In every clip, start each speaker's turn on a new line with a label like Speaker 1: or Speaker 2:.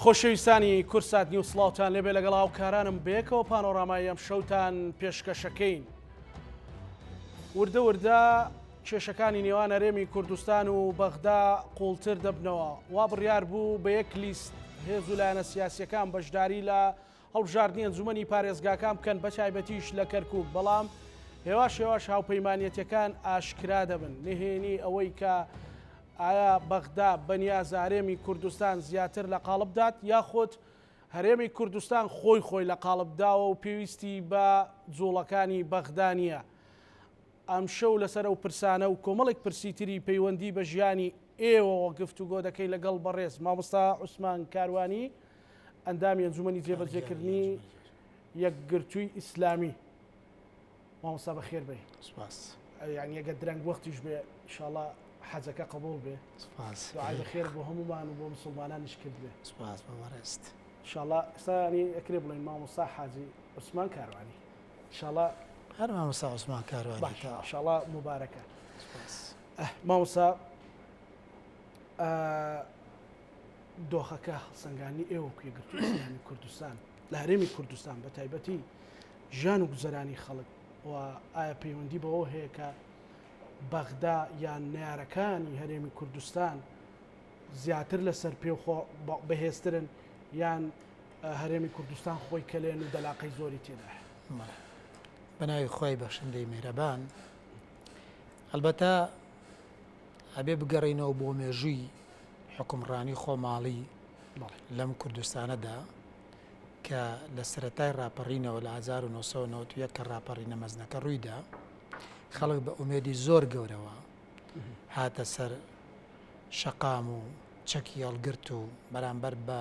Speaker 1: خۆشەویستانی کورسات نیوسڵاوتان لێبێ لەگەڵ هاوکارانم بەیەکەوە پانۆڕامای ئەم شەوتان پێشکەشەکەین. وردە وردە کێشەکانی نێوان هەرێمی کوردستان و بەغدا قوڵتر دەبنەوە. وا بڕیار بوو بە یەک لیست هێز و لایەنە سیاسیەکان بەشداری لە هەڵبژاردننی ئەنجومەنی پارێزگاکان بکەن بە تایبەتیش لە کەرکووک، بەڵام هێواش هاوپەیمانیەتەکان ئاشکرا دەبن. نهێنی ئەوەی کە ئایا بەغدا بەنیازە هەرێمی کوردستان زیاتر لە قاڵب بدات یاخۆت هەرێمی کوردستان خۆی لە قاڵب بداوە و پێویستی بە جوڵەکانی بەغدا نیە. ئەم شەو لەسەر ئەو پرسانە و کۆمەڵێک پرسیتری پەیوەندی بە ژیانی ئێوەوە گفتوگۆ دەکەی لەگەڵ بەڕێز مامۆستا عوسمان کاروانی، ئەندامی ئەنجومەنی جێبەجێکردنی یەکگرتووی ئیسلامی. مامۆستا بەخێر بێ.
Speaker 2: سپاس.
Speaker 1: یعنی ئەگە درەنگ وەختیش بێ ئینشاءڵڵا حەجەکە قبول بێ.
Speaker 2: سپاس.
Speaker 1: دوعای بەخێر بۆ هەمومان و بۆ مسلمانانیش کرد بێ.
Speaker 2: سپاس بەڕێست.
Speaker 1: ئینشاءڵڵا ئێستا ینی ئەکرێ بڵێن مامۆستا حاجی عوسمان کاروانی. ئینشاءڵڵا
Speaker 2: هەر مامۆستا عوسمان کاروانی تا
Speaker 1: ئینشاءڵڵا مبارەکە.
Speaker 2: سپاس.
Speaker 1: مامۆستا دۆخەکە هەڵسەنگانی ئێوە یەکگرتووی ئیسلامی کوردستان لە هەرێمی کوردستان بە تایبەتی ژیان و گوزەرانی خەڵک و ئایا پەیوەندی بەوە هەیە کە بەغدا یان نارەکانی هەرێمی کوردستان زیاتر لەسەر پێ بەهێزترن یان هەرێمی کوردستان خۆی کەلێن و دەلاقەی زۆری تێدا؟
Speaker 2: بەناوی خۆی بەخشندەی میهرەبان، ئەلبەتە ئەبێ بگەڕینەوە بۆ مێژووی حکومڕانی خۆماڵی لەم کوردستانەدا کە لە سەرەتای ڕاپەڕینەوە لە 1991 کە ڕاپەڕینە مەزنەکە ڕوویدا، خەڵک بە ئومێدی زۆر گەورەوە هاتە سەر شەقام و چەکی هەڵگرت و بەرامبەر بە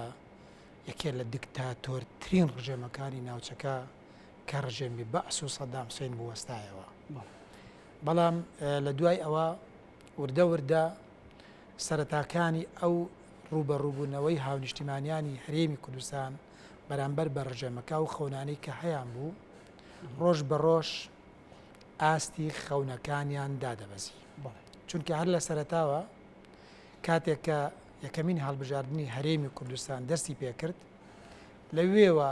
Speaker 2: یەکێ لە دیکتاتۆرترین ڕژێمەکانی ناوچەکە کە ڕژێمی بەعس و سەدام حوسێن بوەستایەوە. بەڵام لە دوای ئەوە وردە وردە سەرەتاکانی ئەو ڕوبەڕووبوونەوەی هاونیشتیمانیانی هەرێمی کوردستان بەرامبەر بە ڕژێمەکە و خەونانەی کە هەیان بوو، ڕۆژ بە ڕۆژ ئاستی خەونەکانیان دادەبەزی. چونکە هەر لە سەرەتاوە کاتێک کە یەکەمین هەڵبژاردننی هەرێمی کوردستان دەستی پێکرد، لەوێوە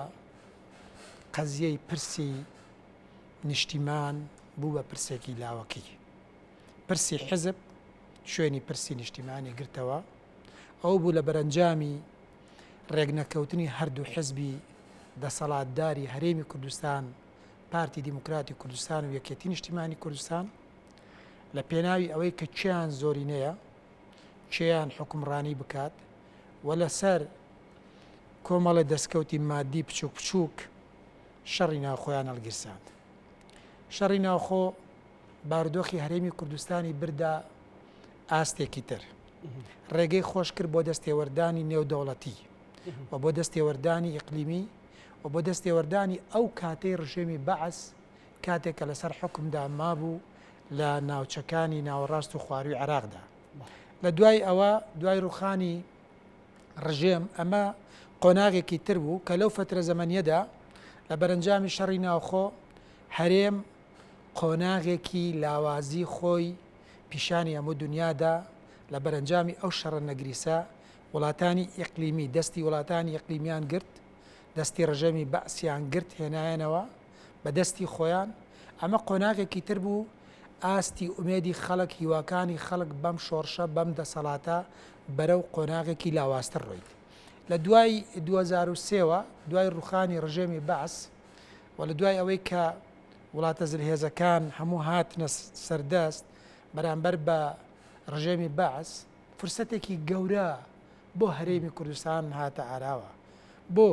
Speaker 2: قەزیەی پرسی نیشتیمان بوو بە پرسێکی لاوەکی. پرسی حزب شوێنی پرسی نیشتیمانی گرتەوە، ئەو بوو لە بەرەنجامی ڕێگنەکەوتنی هەردوو حزبی دەسەڵاتداری هەرێمی کوردستان، پارتی دیموکراتی کوردستان و یەکێتی نیشتیمانی کوردستان، لە پێناوی ئەوەی کە چیان زۆرینەیە چیان حکومڕانی بکات و لەسەر کۆمەڵە دەستکەوتی مادی بچووک بچووک شەڕی ناوخۆیان هەڵگیرساند. شەڕی ناوخۆ بارودۆخی هەرێمی کوردستانی بردا ئاستێکی تر، ڕێگەی خۆش کرد بۆ دەستێوەردانی نێودەوڵەتی و بۆ دەستێوەردانی ئیقلیمی و بۆ دەستێوەردانی ئەو کاتەی ڕژێمی بەعس کاتێکە لەسەر حکمدا مابوو لە ناوچەکانی ناوەڕاست و خواروی عێراقدا. لە دوای ئەوە دوای ڕوخانی ڕژێم ئەمە قۆناغێکی تر بوو کە لەو فترە زەمەنیەدا لە بەرەنجامی شەڕی ناوخۆ هەرێم قۆناغێکی لاوازی خۆی پیشانی هەموو دنیادا لە بەرەنجامی ئەو شەڕە نەگریسە وڵاتانی ئیقلیمی دەستی وڵاتانی ئیقلیمیان گرت، دەستی ڕژێمی بەعسیان گرت هێنایەنەوە بە دەستی خۆیان. ئەمە قۆناغێکی تر بوو ئاستی ئومێدی خەڵک، هیواکانی خەڵک بەم شۆڕشە بەم دەسەڵاتە بەرەو قۆناغێکی لاوااستر ڕۆیت. لە دوای 2003ەوە دوای ڕوخانی ڕژێمی بەعس و لە دوای ئەوەی کە وڵاتە زلهێزەکان هەموو هاتنە سەردەست بەرامبەر بە ڕژێمی بەعس، فرسەتێکی گەورە بۆ هەرێمی کوردستان هاتە ئاراوە. بۆ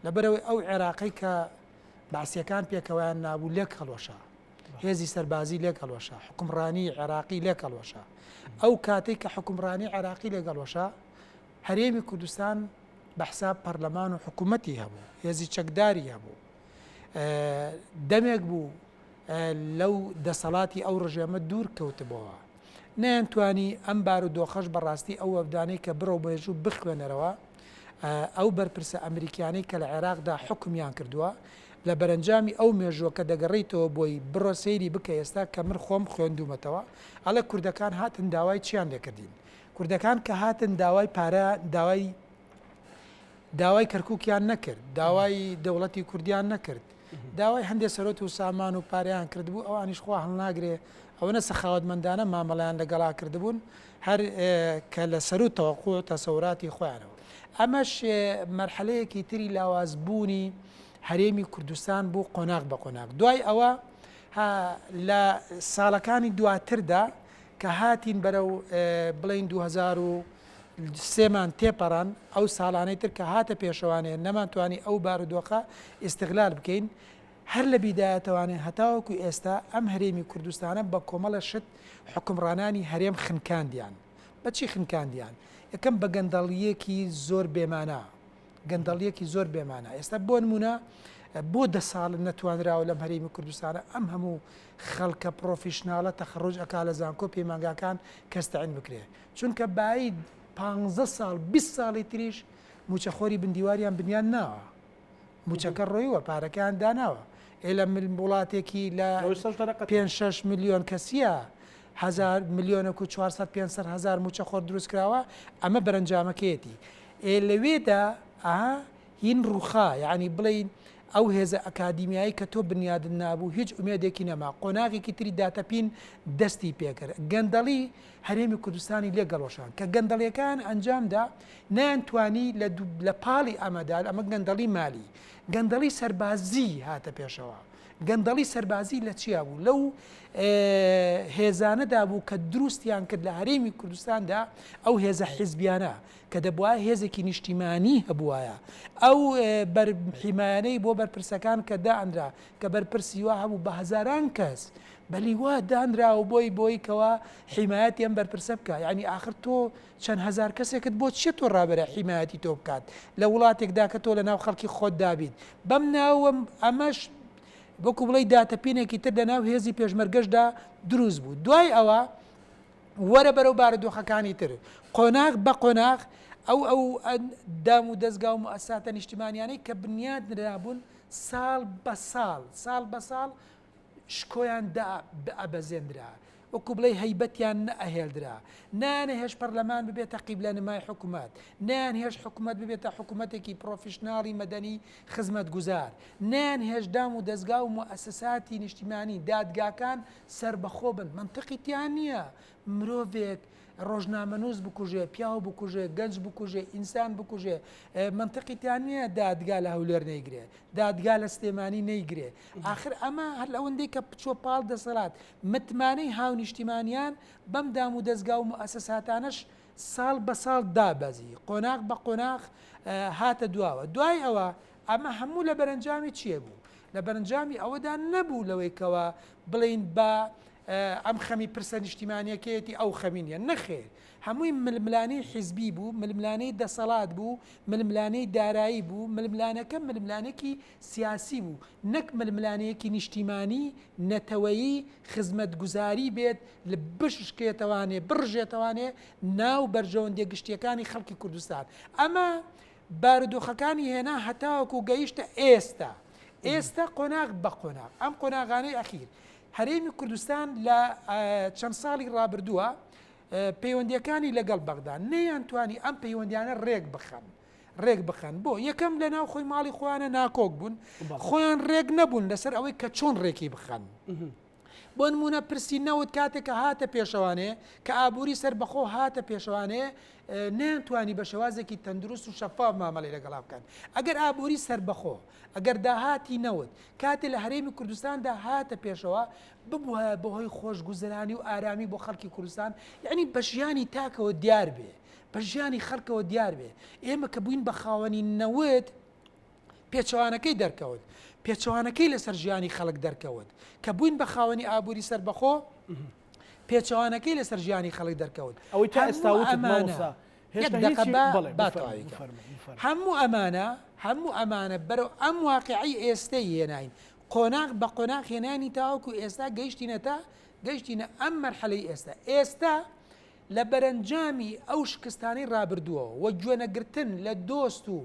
Speaker 2: لەبەرەوەی ئەو عێراقی کە بەعسیەکان پێکەوەیان نابوو لێک هەڵوەشا، هێزی سەربازی لێک هەڵوەشا، حکومڕانی عێراقی لێک هەڵوەشا. ئەو کاتێک کە حکومڕانی عێراقی لێک هەڵوەشا، هەرێمی کوردستان بە حساب پەرلەمان و حکوومەتی هەبوو، هێزی چەکداری هەبوو، دەمێک بوو لەو دەسەڵاتی ئەو ڕژێمە دوور کەوتبەوە. نەیانتوانی ئەم بارودۆخەش بەڕاستی ئەو وەفدانەی کە بڕۆ بێژوو بخوێنەرەوە ئەو بەرپرسە ئەمریکانەی کە لە عێراقدا حکمیان کردووە لە بەرەنجامی ئەو مێژووە کە دەگەڕیتەوە بۆی بڕۆ سەیری بکە ئێستا کە من خۆم خوێندومەتەوە، ئەڵێ کوردەکان هاتن داوای چیان لێکردین؟ کوردەکان کە هاتن داوای پارە، داوای داوای کەرکووکیان نەکرد، داوای دەوڵەتی کوردیان نەکرد، داوای هەندێک سەرۆت و سامان و پاریان کردبوو ئەوانیش خوا هەڵناگرێ ئەوەنە سەخاوەتمەندانە مامەڵیان لەگەڵا کردبوون هەر کە لە سەر و تەوەقوع تەسەوراتی خۆیانەوە. ئەمەش مەرحەلەیەکی تری لاوازبوونی هەرێمی کوردستان بوو قۆناغ بە قۆناغ. دوای ئەوە لە ساڵەکانی دواتردا کە هاتین بەرەو بڵین 2023مان تێپەڕان ئەو ساڵانەی تر کە هاتە پێشەوانێ نەمانتوانی ئەو بارودۆخە ئیستیغلال بکەین هەر لە بیدایەتەوانێ هەتاوەکو ئێستا ئەم هەرێمی کوردستانە بە کۆمەڵە شت حکمڕانانی هەرێم خنکاندیان. بەچی خنکاندیان؟ یەکەم بە گەندەڵیەکی زۆر بێمانە، گەندەڵیەکی زۆر بێمانە. ئێستا بۆ نمونە بۆ 10 ساڵ نەتوانراوە لەم هەرێمی کوردستانە ئەم هەموو خەڵکە پرۆفیشناڵە تەخەڕۆژ ئەکا لە زانکۆ پەیمانگاکان کەستەعین بکرێ، چونکە باید 15 ساڵ 20 ساڵی تریش موچەخۆری بندیواریان بنیان ناوە، موچەکە ڕۆیوە پارەکەیان داناوە. لە وڵاتێکی لە 5-6 میلیۆن کەسیە 1000 میلیۆنە و 400-500 هزار موچەخۆر دروست کراوە. ئەمە بەرەنجامەکەیەتی لەوێدا هین ڕووخا، یعنی بڵین ئەو هێزە ئەکادیمیایی کە تۆ بنیادن نابوو هیچ ئومێدێکی نەما، قۆناغێکی تری داتەپین دەستی پێکرد. گەندەڵی هەرێمی کوردستانی لێگەڵۆشان کە گەندەڵیەکان ئەنجامدا نەیانتوانی لە پاڵی ئەمەدا، ئەمە گەندەڵی مالی، گەندەڵی سەربازی هاتە پێشەوە. گەندەڵی سەربازی لە چیا بوو؟ لەو هێزانەدا بوو کە دروستیان کرد لە هەرێمی کوردستاندا ئەو هێزە حیزبیانە کە دەبووە هێزێکی نیشتیمانی هەبووایە، ئەو بەرحیمایانەی بۆ بەرپرسەکان کە دائەنرا کە بەرپرسی وا هەبوو بە هەزاران کەس بەلی وا دانراوە بۆی کەوا حیمایەتی ئەم بەرپرسە بکە. یعنی آخر تۆ چەند هزار کەسێکت بۆ چێت تۆ ڕابرە حیمایەتی تۆ بکات لە وڵاتێکدا کە تۆ لە ناو خەڵکی خۆت دابیت. بەم ناوە ئەمەش بۆکو بڵی داتەپینێکی تر لە ناو هێزی پێشمەرگەشدا دروست بوو. دوای ئەوە وەرە بەرەو بارودۆخەکانی تر قۆناغ بە قۆناغ ئەو دام و دەستگا و مؤسساتە نیشتیمانیانەی کە بنیاد نرابوون ساڵ بە ساڵ شکۆیان ئەبەزێنرا، وەکو بڵێ هەیبەتیان نەئەهێڵدرا، نانەهێش پەرلەمان ببێتە قیبلە نمای حکوومەت، نانهێش حکوومەت ببێتە حکوومەتێکی پرۆفیشناڵی مەدەنی خزمەت گوزار، نانهێش دام و دەستگا و مؤسساتی نیشتیمانی دادگاکان سربەخۆ بن. منطقی تیان نییە مرۆڤێک ڕۆژنامەنووس بکوژێ، پیاو بکوژێ، گەنج بکوژێ، ئینسان بکوژێ. منطقی تیان نییە دادگا لە هەولێر نەیگرێ، دادگا لە سلێمانی نەیگرێ. آخر ئەمە هەر لەوەندەی کە بچۆ پاڵ دەسەڵات متمانەی هاو نیشتیمانیان بەم دام و دەستگا و مؤسساتانەش ساڵ بە ساڵ دابەزی، قۆناغ بە قۆناغ هاتە دواوە. دوای ئەوە ئەمە هەموو لە بەرەنجامی چیە بوو؟ لە بەرەنجامی ئەوەدا نەبوو لەوەی کەوە بڵین بە ئەم خەمی پرسە نیشتیمانیەکەیەتی ئەو خەمینە، نەخێر هەمووی ململانەی حیزبی بوو، ململانەی دەسەڵات بوو، ململانەی دارایی بوو، ململانەکە ململانێکی سیاسی بوو، نەک ململانەیەکی نیشتیمانی نەتەوەیی خزمەتگوزاری بێت لە بشکێتەوانێ بڕژێتەوانێ ناو بەرژەوەندێ گشتیەکانی خەڵکی کوردستان. ئەمە بارودۆخەکانی هێنا هەتاوەکو گەیشتە ئێستا قۆناغ بە قۆناغ. ئەم قۆناغانەی ئەخیر هەرێمی کوردستان لە چەند ساڵی ڕابردووە پەیوەندیەکانی لەگەڵ بەغدا نەیانتوانی ئەم پەیوەندیانە ڕێک بخەن. بۆ یەکەم لە ناو خۆی ماڵی خۆیانە ناکۆک بوون، خۆیان ڕێک نەبوون لەسەر ئەوەی کە چۆن ڕێکی بخەن. بۆ نمونە پرسی نەوت کاتێککە هاتە پێشەوانێ کە ئابووری سەربەخۆ هاتە پێشەوانێ نەیانتوانی بە شێوازێکی تەندروست و شەفاف مامەڵەی لەگەڵا بکەن. ئەگەر ئابووری سەربەخۆ ئەگەر داهاتی نەوت کاتێ لە هەرێمی کوردستاندا هاتە پێشەوە ببووە بەهۆی خۆشگوزەرانی و ئارامی بۆ خەڵکی کوردستان، یعنی بە ژیانی تاکەوە دیار بێ، بە ژیانی خەڵکەوە دیار بێ. ئێمە کە بووین بە خاوەنی نەوت پێچەوانەکەی دەرکەوت، پێچەوانەکەی لەسەر ژیانی خەڵک دەرکەوت، کە بووین بە خاوەنی ئابووری سەربەخۆ پێچەوانەکەی لەسەر ژیانی خەڵک دەرکەوت.
Speaker 1: ئەوەی تا ئێستاوت
Speaker 2: هەموو ئەمانە بەرەو ئەم واقعی ئێستەی هێناین، قۆناغ بە قۆناغ هێنانی تاوەکو ئێستا گەیشتینە ئەم مەرحەلەی ئێستا لە بەرەنجامی ئەو شکستانەی ڕابردووە وە گوێنەگرتن لە دۆست و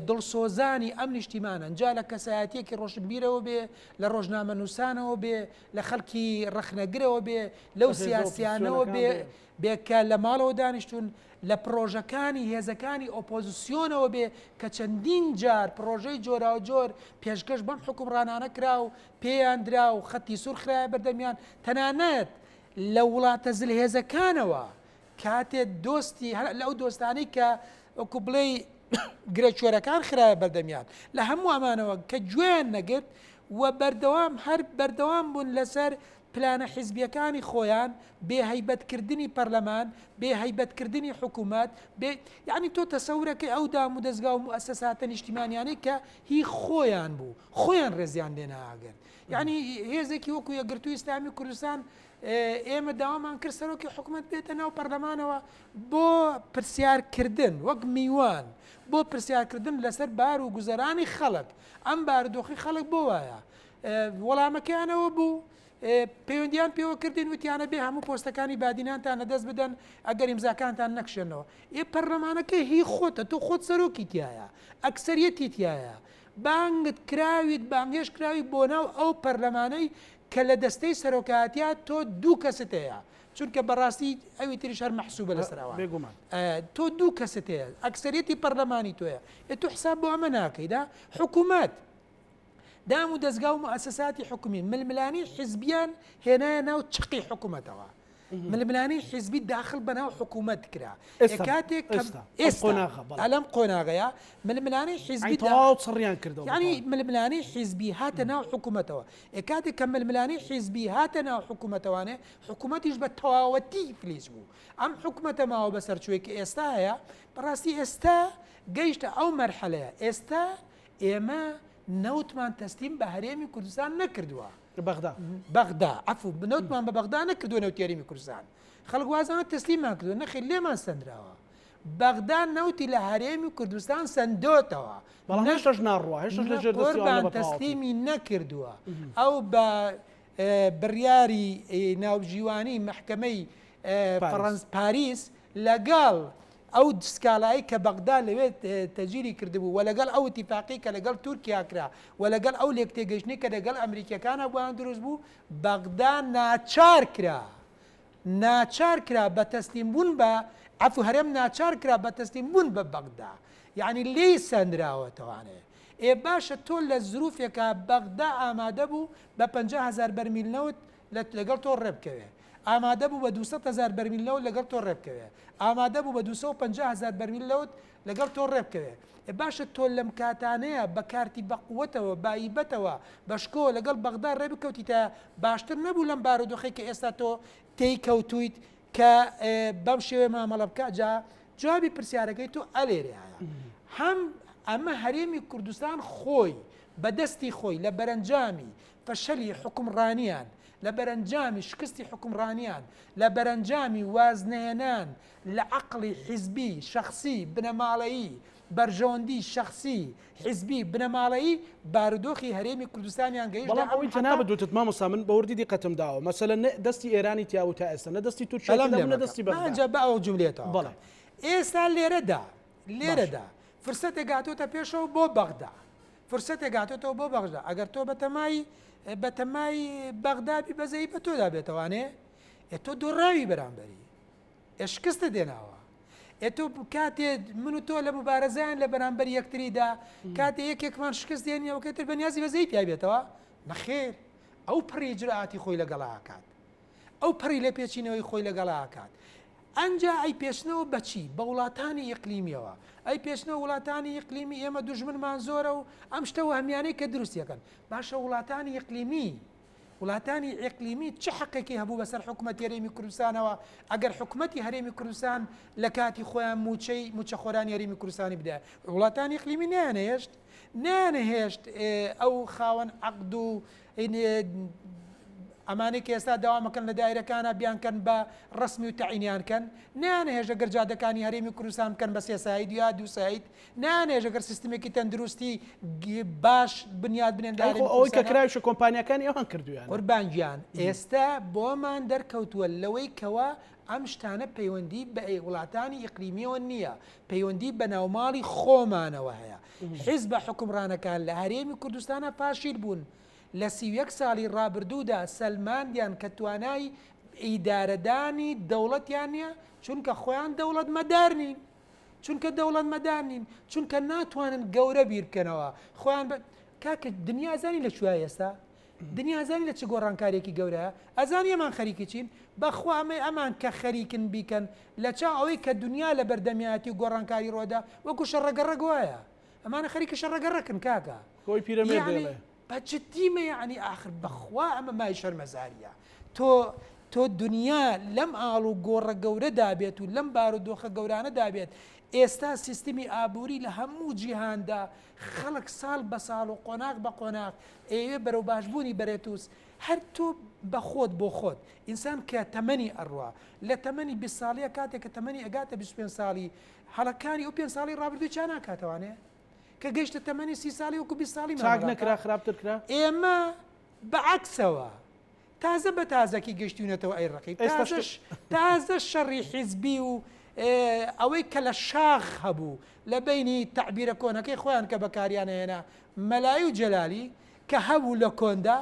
Speaker 2: دڵسۆزانی ئەم نیشتیمانن جا لە کەسایەتێکی ڕۆشنبیرەوە بێ لە ڕۆژنامە نووسانەوە بێ لە خەڵکی ڕخنەگرەوە بێ لەو سیاسیانەوە بێکە لە ماڵەوە دانیشتون لە پرۆژەکانی هێزەکانی ئۆپۆزیسیۆنەوە بێ کە چەندین جار پرۆژەی جۆرا و جۆر پێشکەش بەم حکومڕانانە کرا و پێیان درا و خەتی سوورخرای بەردەمیان تەنانەت لە وڵاتە زلهێزەکانەوە کاتێ دۆستی لەو دۆستانی کە وەکو بڵێ گرێچۆرەکان خراە بەردەمیان لە هەموو ئەمانەوە کە گوێیان نەگرت و بەردەوام هەر بەردەوام بوون لەسەر پلانە حیزبیەکانی خۆیان بێهەیبەتکردنی پەرلەمان بێهەیبەتکردنی حکوومەت یعنی تۆ تەسەورەکەی ئەو دام و دەستگا و مؤسساتە نیشتیمانیانەی کە هی خۆیان بوو خۆیان ڕێزیان لێناگرت یعنی هێزێکی وەکو یەکگرتووی ئیسلامی کوردستان ئێمە داوامان کرد سەرۆکی حکوومەت بێتە ناو پەرلەمانەوە بۆ پرسیارکردن وەک میوان بۆ پرسیارکردن لەسەر بار و گوزەرانی خەڵک ئەم بارودۆخی خەڵک بۆ وایە وەڵامەکەیانەوە بوو پەیوەندیان پێوە کردین وتیانە بێ هەموو پۆستەکانی بادینانتان لەدەست بدەن ئەگەر ئیمزاکانتان نەکشێنەوە پەرلەمانەکە هی خۆتە تۆ خۆت سەرۆکی تایە ئەکسەریەتی تایە بانگت کراویت بانگێش کراوی بۆ ناو ئەو پەرلەمانەی کە لە دەستەی سەرۆکاتیا تۆ دوو کەست هەیە چونکە بەڕاستی ئەوی تریش هەر مەحسوبە لەسەرەوە تۆ دوو کەست هەیە ئەکسەریەتی پەرلەمانی تۆیە تۆ حساب بۆ ئەمە ناکەیدا حکوومەت دام و دەستگا و مؤسساتی حکومی ململانی حیزبیان هێنایە ناو چقی حکوومەتەوە ململانی حیزبی داخل بەناو حکوومەت کرا کاتێک ئەلەم قۆناغەیە ململانی حیزبی
Speaker 1: سڕیان کردەوە
Speaker 2: ینی ململانی حیزبی هاتە ناو حکوومەتەوە کاتێک کە ململانی حیزبی هاتە ناو حکوومەتەوانێ حکوومەتیش بە تەواوەتی فلیس بوو ئەم حکوومەتە ماوە بەسەرچوێکی ئێستا هەیە بەڕاستی ئێستا گەیشتە ئەو مەرحەلەیە ئێستا ئێمە نەوتمان تەسلیم بە هەرێمی کوردستان نەکردووە بەغدا عفو بنەوتمان بە بەغدا نەکردووە نەوت یاریمی کوردستان خەڵک وازانە تەسلیمان کردووە نەخێر لێمان سەندراوە بەغدا نەوتی لە هەرێمی کوردستان سندۆتەوە
Speaker 1: هێشتاش ناڕوە
Speaker 2: هێشتاش تەسلیمی نەکردووە ئەو بە بڕیاری ناوجیوانی محکەمەی پاریس لەگەڵ ئەو سکالایی کە بەغدا لەوێت تەجیری کردبوو و لەگەڵ ئەو اتفاقی کە لەگەڵ تورکیا کرا و لەگەڵ ئەو لێک تێگەشتنی کە لەگەڵ ئەمریکەکانە بۆیان دروست بوو بەغدا ناچار کرا بە تەسلیم بوون بە عفو هەرێم ناچار کرا بە تەسلیم بوون بە بەغدا یعنی لێی سەندراوەتەوانێ باشە تۆ لە زروفێکە بەغدا ئامادە بوو بە 50,000 بەرمیل نەوت لەگەڵ تۆ ڕێبکەوێ ئامادە بوو بە 200,000 بەرمیل لەوت لەگەڵ تۆ ڕێبکەوێ ئامادە بوو بە 250,000 بەرمیل لەوت لەگەڵ تۆ ڕێبکەوێ باشە تۆ لەم کاتانەیە بە کارتی بەقووەتەوە بایبەتەوە بەشکۆ لەگەڵ بەغدا ڕێبکەوتیتە باشتر نەبوو لەم بارودۆخی کە ئێستا تۆ تێی کەوتویت کە بەم شێوێ مامەڵە بکە جوابی پرسیارەکەی تۆ ئەلێرەیە هەم ئەمە هەرێمی کوردستان خۆی بەدەستی خۆی لە بەرەنجامی فەشەلی حکومڕانیان لە بەرەنجامی شکستی حکومڕانیان لە بەرەنجامی وازنێنان لە عەقڵی حیزبی شەخسی بنەماڵەیی بەرژەوەندی شەخسی حیزبی بنەماڵەیی بارودۆخی هەرێمی کوردستانیان گەیشت
Speaker 1: بەڵام ئەوەی تەنابەت دوتت مامۆستا من بە وردی دیقەتم داوە مەسەلەن دەستی ئێرانی تیاو تا ئێستا نەدەستی تورکیا نەدەستی
Speaker 2: بەغدا بە ئەو جوملێتەوە بەڵێ ئێستا لێرەدا فرسەتێک گاتۆتە پێشەوە بۆ بەغدا فرسەتێک گاتۆتەوە بۆ بەغدا ئەگەر تۆ بەتەمای بەغدابی بەزەی بە تۆدا بێتەوانێ تۆ دوڕاوی بەرامبەری شکستە دێناوە تۆ کاتێ من و تۆ لە مبارەزایان لە بەرامبەر یەکتریدا کاتێ یەکێکمان شکست دێنیەوەکەتر بەنیازی بەزەی پیا بێتەوە نەخێر ئەو پڕی جرئاتی خۆی لەگەڵاکات ئەو پڕی لە پێچینەوەی خۆی لەگەڵاکات ئەنجا ئەی پێشنەوە بەچی بە وڵاتانی ئیقلیمیەوە ئەی پێشنەوە وڵاتانی ئیقلیمی ئێمە دوژمنمان زۆرە و ئەم شتەوە هەمیانەی کە دروستیەکەن باشە وڵاتانی ئیقلیمی چه حقێکی هەبوو بەسەر حکوومەتی هەرێمی کوردستانەوە ئەگەر حکوومەتی هەرێمی کوردستان لە کاتی خۆیان موچە خۆرانی هەرێمی کوردستانی بدە وڵاتانی ئیقلیمی نانەهێشت ئەو خاوەن عەقد و ئەمانەی کە ئێستا داوامەکەن لە دایرەکانە بیانکەن بە ڕسمی و تەعینیانکەن نانێژە گەرجادەکانی هەرێمی کوردستان بکەن بە 3 ساید یا 2 ساید نانێژە گەر سیستمێکی تەندروستی باش بنیاد بنێن
Speaker 1: ئەوەی کە کرایشە کۆمپانیەکانی ئەوان کردویان
Speaker 2: قوربانگیان ئێستا بۆمان دەرکەوتووە لەوەی کەوە ئەم شتانە پەیوەندی بە وڵاتانی ئیقلیمیەوە نییە پەیوەندی بە ناوماڵی خۆمانەوە هەیە حیزب حکومڕانەکان لە هەرێمی کوردستانە پاشیل بوون لە 31 ساڵی ڕابردوودا سەلماندیان کە توانای ئیدارەدانی دەوڵەتیان نییە چونکە خۆیان دەوڵەت مەدار نین چونکە دەوڵەت مەدار نین چونکە ناتوانن گەورە بیر بکەنەوە خۆیان کاکە دنیازانی لە کوێیە ئێستا دنیازانی لە چ گۆڕانکارێکی گەورەیە ئەزانی ئەمان خەریکی چین بەخوا ئەمان کە خەریکن بیکەن لە چاو ئەوەی کە دنیا لە بەردەمیاتی و گۆڕانکاری ڕۆدا وەکو شەڕەگەڕە وایە ئەمانە خەریکە شەڕەگەڕەکن کاکە
Speaker 1: خۆی پیرەمێرد دەڵێ
Speaker 2: بەجددیمە یعنی آخر بەخوا ئەمە مای شەرمەزاریە تۆ دنیا لەم ئاڵ و گۆڕە گەورە دابێت و لەم بارودۆخە گەورانە دابێت ئێستا سیستمی ئابووری لە هەموو جیهاندا خەڵک ساڵ بە ساڵ و قۆناغ بە قۆناغ ئێوێ بەرەو باشبوونی بەرێتوس هەر تۆ بە خۆت بۆ خۆت ئینسان کە تەمەنی ئەڕوا لە تەمەنی 20 ساڵیە کاتێک کە تەمەنی ئەگاتە 25 ساڵی هەڵەکانی ئەو 5 ساڵی ڕابردووی چا ناکاتەوانێ کە گەیشتە تەمەنی 30 ساڵی وەکو 20 ساڵی
Speaker 1: چاک نەکرا خراپتر کرا
Speaker 2: ئێمە بەعکسەوە تازە بە تازەکی گەشتونەتەوە ئەی ڕقی تازە شەڕی حیزبی و ئەوەی کە لە شاخ هەبوو لە بینی تعبیرە کۆنەکەی خۆیان کە بەکاریانە هێنا مەلای و جەلالی کە هەبوو لە کۆندا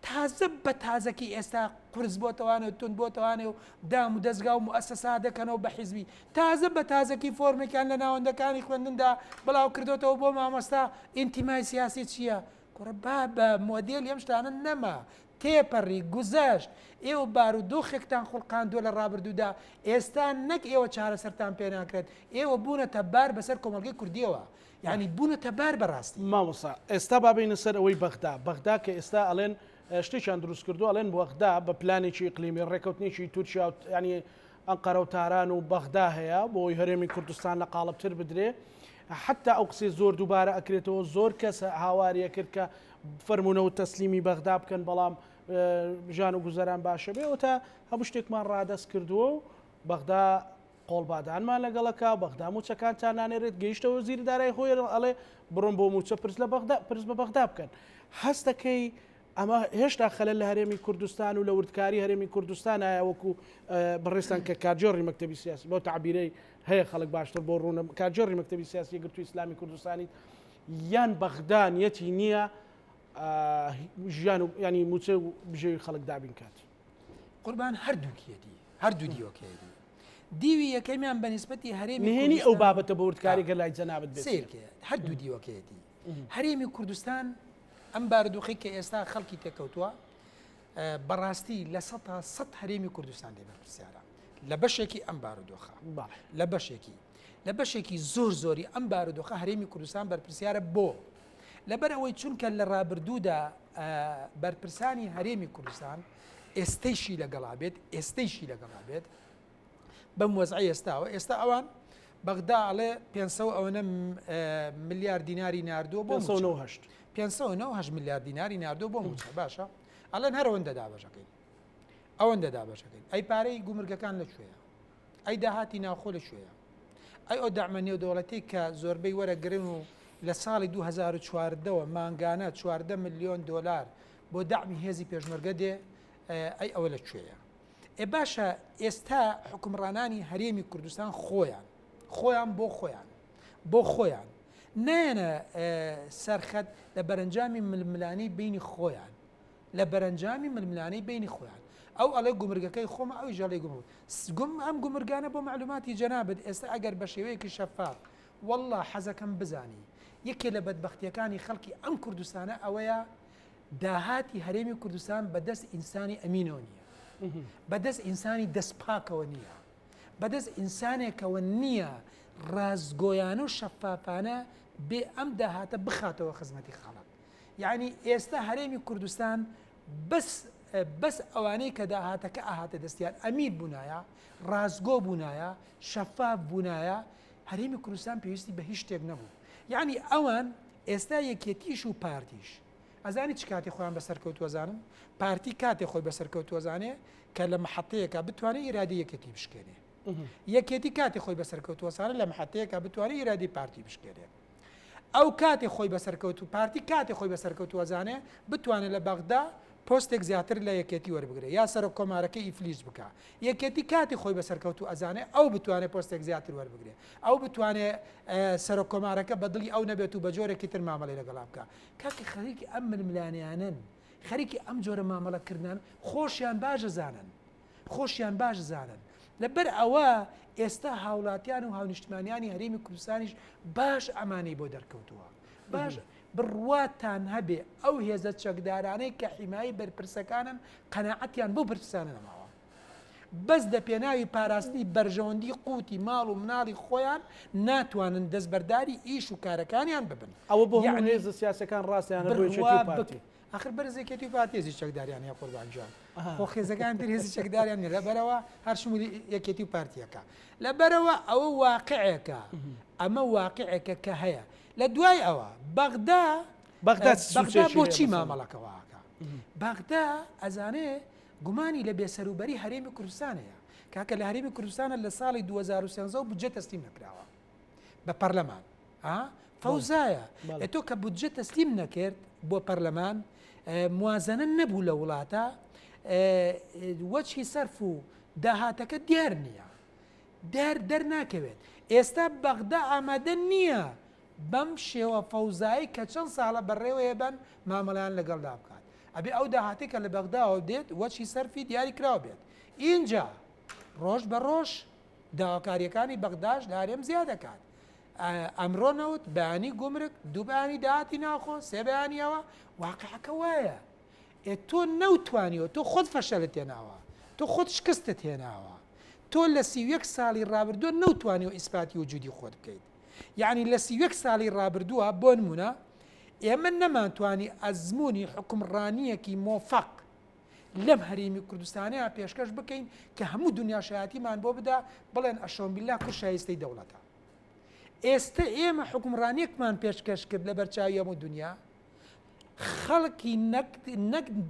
Speaker 2: تازە بە تازەکی ئێستا قرس بۆتەوانێ و تون بۆتەوانێ و دام و دەستگا و مؤسسا دەکەنەوە بە حیزبی تازە بە تازەکی فۆرمێکیان لە ناوەندەکانی خوێندندا بڵاو کردوتەوە بۆ مامۆستا ئینتیمای سیاسی چییە کوڕە با بە مۆدێل ئەم شتانە نەما تێپەڕی گوزەشت ئێوە بارودۆخێکتان خوڵقاندووە لە ڕابردوودا ئێستا نەک ئێوە چارەسەرتان پێ ناکرێت ئێوە بوونەتە بار بەسەر کۆمەلگەی کوردیەوە یعنی بوونەتە بار بەڕاستی
Speaker 1: مامۆستا ئێستا بابینە سەر ئەوەی بەغدا کە ئێستا ئەڵێن شتێکیان دروست کردو ئەڵێن بەغدا بە پلانێکی ئیقلیمی ڕێکەوتنیی تورکیا ینی ئەنقەرە و تاران و بەغدا هەیە بۆی هەرێمی کوردستان لە قاڵبتر بدرێ حتا ئەو قسەی زۆر دووبارە ئەکرێتەوە زۆر کەس هاواریە کرد کە فەرمونەوە تەسلیمی بەغدا بکەن بەڵام ژان و گوزەران باشە بێەوە تا هەموو شتێکمان ڕادەست کردووە و بەغدا قۆڵبادانمان لەگەڵەکە بەغدا موچەکانتان نانێرێت گەیشتەوە زیردارای خۆی ئەڵێ بڕۆن بۆ موچە پرس بە بەغدا بکەن هەستەکەی ئەمە هێشتا خەلەل لە هەرێمی کوردستان و لە وردکاری هەرێمی کوردستان هەیە وەکو بەڕێستان کە کارجۆڕی مەکتەبی سیاسی بۆ تعبیرەی هەیە خەڵک باشتر بۆ ڕوونە کارجۆڕی مەکتەبی سیاسی گرتووی ئیسلامی کوردستانی یان بەغدا نیەتی نییە ژیان و ینی موچە و بژێوی خەڵک دابین کات
Speaker 2: قوربان هەردوو دیوەکەیەتی دیوی یەکەمیان بە نیسبەتی هەرێمی
Speaker 1: نهێنی ئەو بابەتە بە وردکاری گەر لای جەنابەت بێت
Speaker 2: هەردوو دیوەکەیەتی هەرێمی کوردستان ئەم بارودۆخی کە ئێستا خەڵکی تێکەوتووە بەڕاستی لە 100 هەرێمی کوردستان لێبەر پرسیارە لە بەشێکی ئەم بارودۆخە لە بەشێکی زۆری ئەم بارودۆخە هەرێمی کوردستان بەرپرسیارە بۆ لەبەر ئەوەی چونکە لە ڕابردوودا بەرپرسانی هەرێمی کوردستان ئێستەیشی لەگەڵا بێت بەم وەزعی ئێستا ئەوان بەغدا ئەڵێ 500 ملیار دیناری ناردووە بۆ 509 ملیار دیناری ناردووە بۆ موچە باشە ئەڵێن هەر ئەوەندە دابەشەکەین ئەی پارەی گومرگەکان لەکوێیە ئەی داهاتی ناوخۆ لەکوێیە ئەی ئەو داعمە نێودەوڵەتی کە زۆربەی وەرەگرن و لە ساڵی 2014ەوە مانگانە 14 ملیۆن دلار بۆ داعمی هێزی پێشمەرگە دێ ئەی ئەوە لەکوێیە باشە ئێستا حکومڕانانی هەرێمی کوردستان خۆیان بۆ خۆیان نایەنە سەرخەت لە بەرەنجامی ململانەی بینی خۆیان ئەو ئەڵێ گومرگەکەی خۆمە ئەوی ژەڵی ئەم گومرگانە بۆ معلوماتی جەنابەت ئێستا ئەگەر بە شێوەیەکی شەفاف والله حەزەکەم بزانی یەکێ لە بەدبەختیەکانی خەڵکی ئەم کوردستانە ئەوەیە داهاتی هەرێمی کوردستان بەدەست ئینسانی ئەمینەوە نییە بەدەست ئینسانی دەستپاکەوە نییە بەدەست ئینسانێکەوە نییە ڕازگۆیانە و شەفافانە بێ ئەم داهاتە بخاتەوە خزمەتی خەڵک یعنی ئێستا هەرێمی کوردستان بەس ئەوانەی کە داهاتەکە ئاهاتە دەستیان ئەمیر بوونایە ڕازگۆ بوونایە شەفاف بوونایە هەرێمی کوردستان پێویستی بە هیچ شتێک نەبوو یعنی ئەوان ئێستا یەکێتیش و پارتیش ئەزانی چ کاتی خۆیان بەسەرکەوتوەزانن پارتی کاتێ خۆی بەسەرکەوتوەزانێ کە لە مححەتەیەکە بتوانێت ئیرادی یەکێتی بشکێنێ یەکێتی کاتی خۆی بەسەرکەوتوەسانە لە مححەتەیەکە بتوانێت ئیرادی پارتی بشکێنێ ئەو کاتێ خۆی بەسەرکەوت و پارتی کاتێ خۆی بەسەرکەوتوەزانێ بتوانێت لە بەغدا پۆستێک زیاتر لە یەکێتی وەربگرێت یا سەر کۆمارەکە ئیفلیس بکە یەکێتی کاتی خۆی بەسەرکەوت و ئەزانێ ئەو بتوانێت پۆستێک زیاتر وەربگرێت ئەو بتوانێت سەر کۆمارەکە بەدڵی ئەو نەبێت و بە جۆرێکی تر مامەڵی لەگەڵا بکە کاکە خەریکی ئەم ململانیانن خەریکی ئەم جۆرە مامەڵەکردن خۆشیان باش زانن خۆشیان باش زانن لەبەر ئەوە ئێستا هاوڵاتیان و هاونیشتمانیانی هەرێمی کوردستانیش باش ئەمانەی بۆ دەرکەوتووە باش بڕواتان هەبێ ئەو هێزە چەکدارانەی کە حیمایی بەرپرسەکانن قەناعەتیان بۆ برپرسانە نەماوە بەس دە پێناوی پاراستی بەرژەوەندی قوتی ماڵ و مناڵی خۆیان ناتوانن دەستبەرداری ئیش و کارەکانیان ببن
Speaker 1: ئەوە بۆ هێز سیاسەکان ڕاستیانە بۆ
Speaker 2: آخر بەرزێکێتی و پاتێزی چەکداریان یا قوربانجان خۆ خێزەکان تر هێزی چەکداریان لەبەرەوە هەر شمولی یەکێتی و پارتیەکە لەبەرەوە ئەوە واقعەکە ئەمە واقعەکە کە هەیە لە دوای ئەوە بەغدا بۆچی مامەڵەکەواکە بەغدا ئەزانێ گومانی لە بێسەروبەری هەرێمی کوردستانەیە کاکە لە هەرێمی کوردستانە لە ساڵی 2013 بودجە تەسلیم نەکراوە بە پەرلەمان فەوزایە تۆ کە بودجە تەسلیم نەکرد بۆ پەرلەمان موازنە نەبوو لە وڵاتە وەچی سەرف و داهاتەکە دیار نییە دەرناکەوێت ئێستا بەغدا ئامادە نییە بەم شێوە فەوزایی کە چەند ساڵە بەڕێوەیە بن مامەڵیان لەگەڵدا بکات ئەبێ ئەو داهاتی کە لە بەغداوە دێت وەچی سەرفی دیاری کراوە بێت اینجا ڕۆژ بە ڕۆژ داواکاریەکانی بەغداش لە هەرێم زیاد دەکات ئەمڕۆ نەوت بەیانی گومرگ دوو بەیانی داهاتی ناخۆ سێ بەیانیەوە واقعەکە وایە تۆ نەوتوانیەوە تۆ خۆت فەشەلت هێناوە تۆ خۆت شکستت هێناوە تۆ لە 31 ساڵی ڕابردووە نەوتوانیەوە ئیسپاتی وجودی خۆت بکەیت یعنی لە 31 ساڵی ڕابردووە بۆ نمونە ئێمە نەمانتوانی ئەزمموی حکومڕانیەکی مۆفەق لەم هەرێمی کوردستانەیە پێشکەش بکەین کە هەموو دنیا شایەتیمان بۆ بدا بڵێن ئەشۆمبیلا کوڕ شایستەی دەوڵەتە ئێستا ئێمە حکومڕانیەکمان پێشکەش کرد لە بەرچاوی هەموو دنیا خەڵکی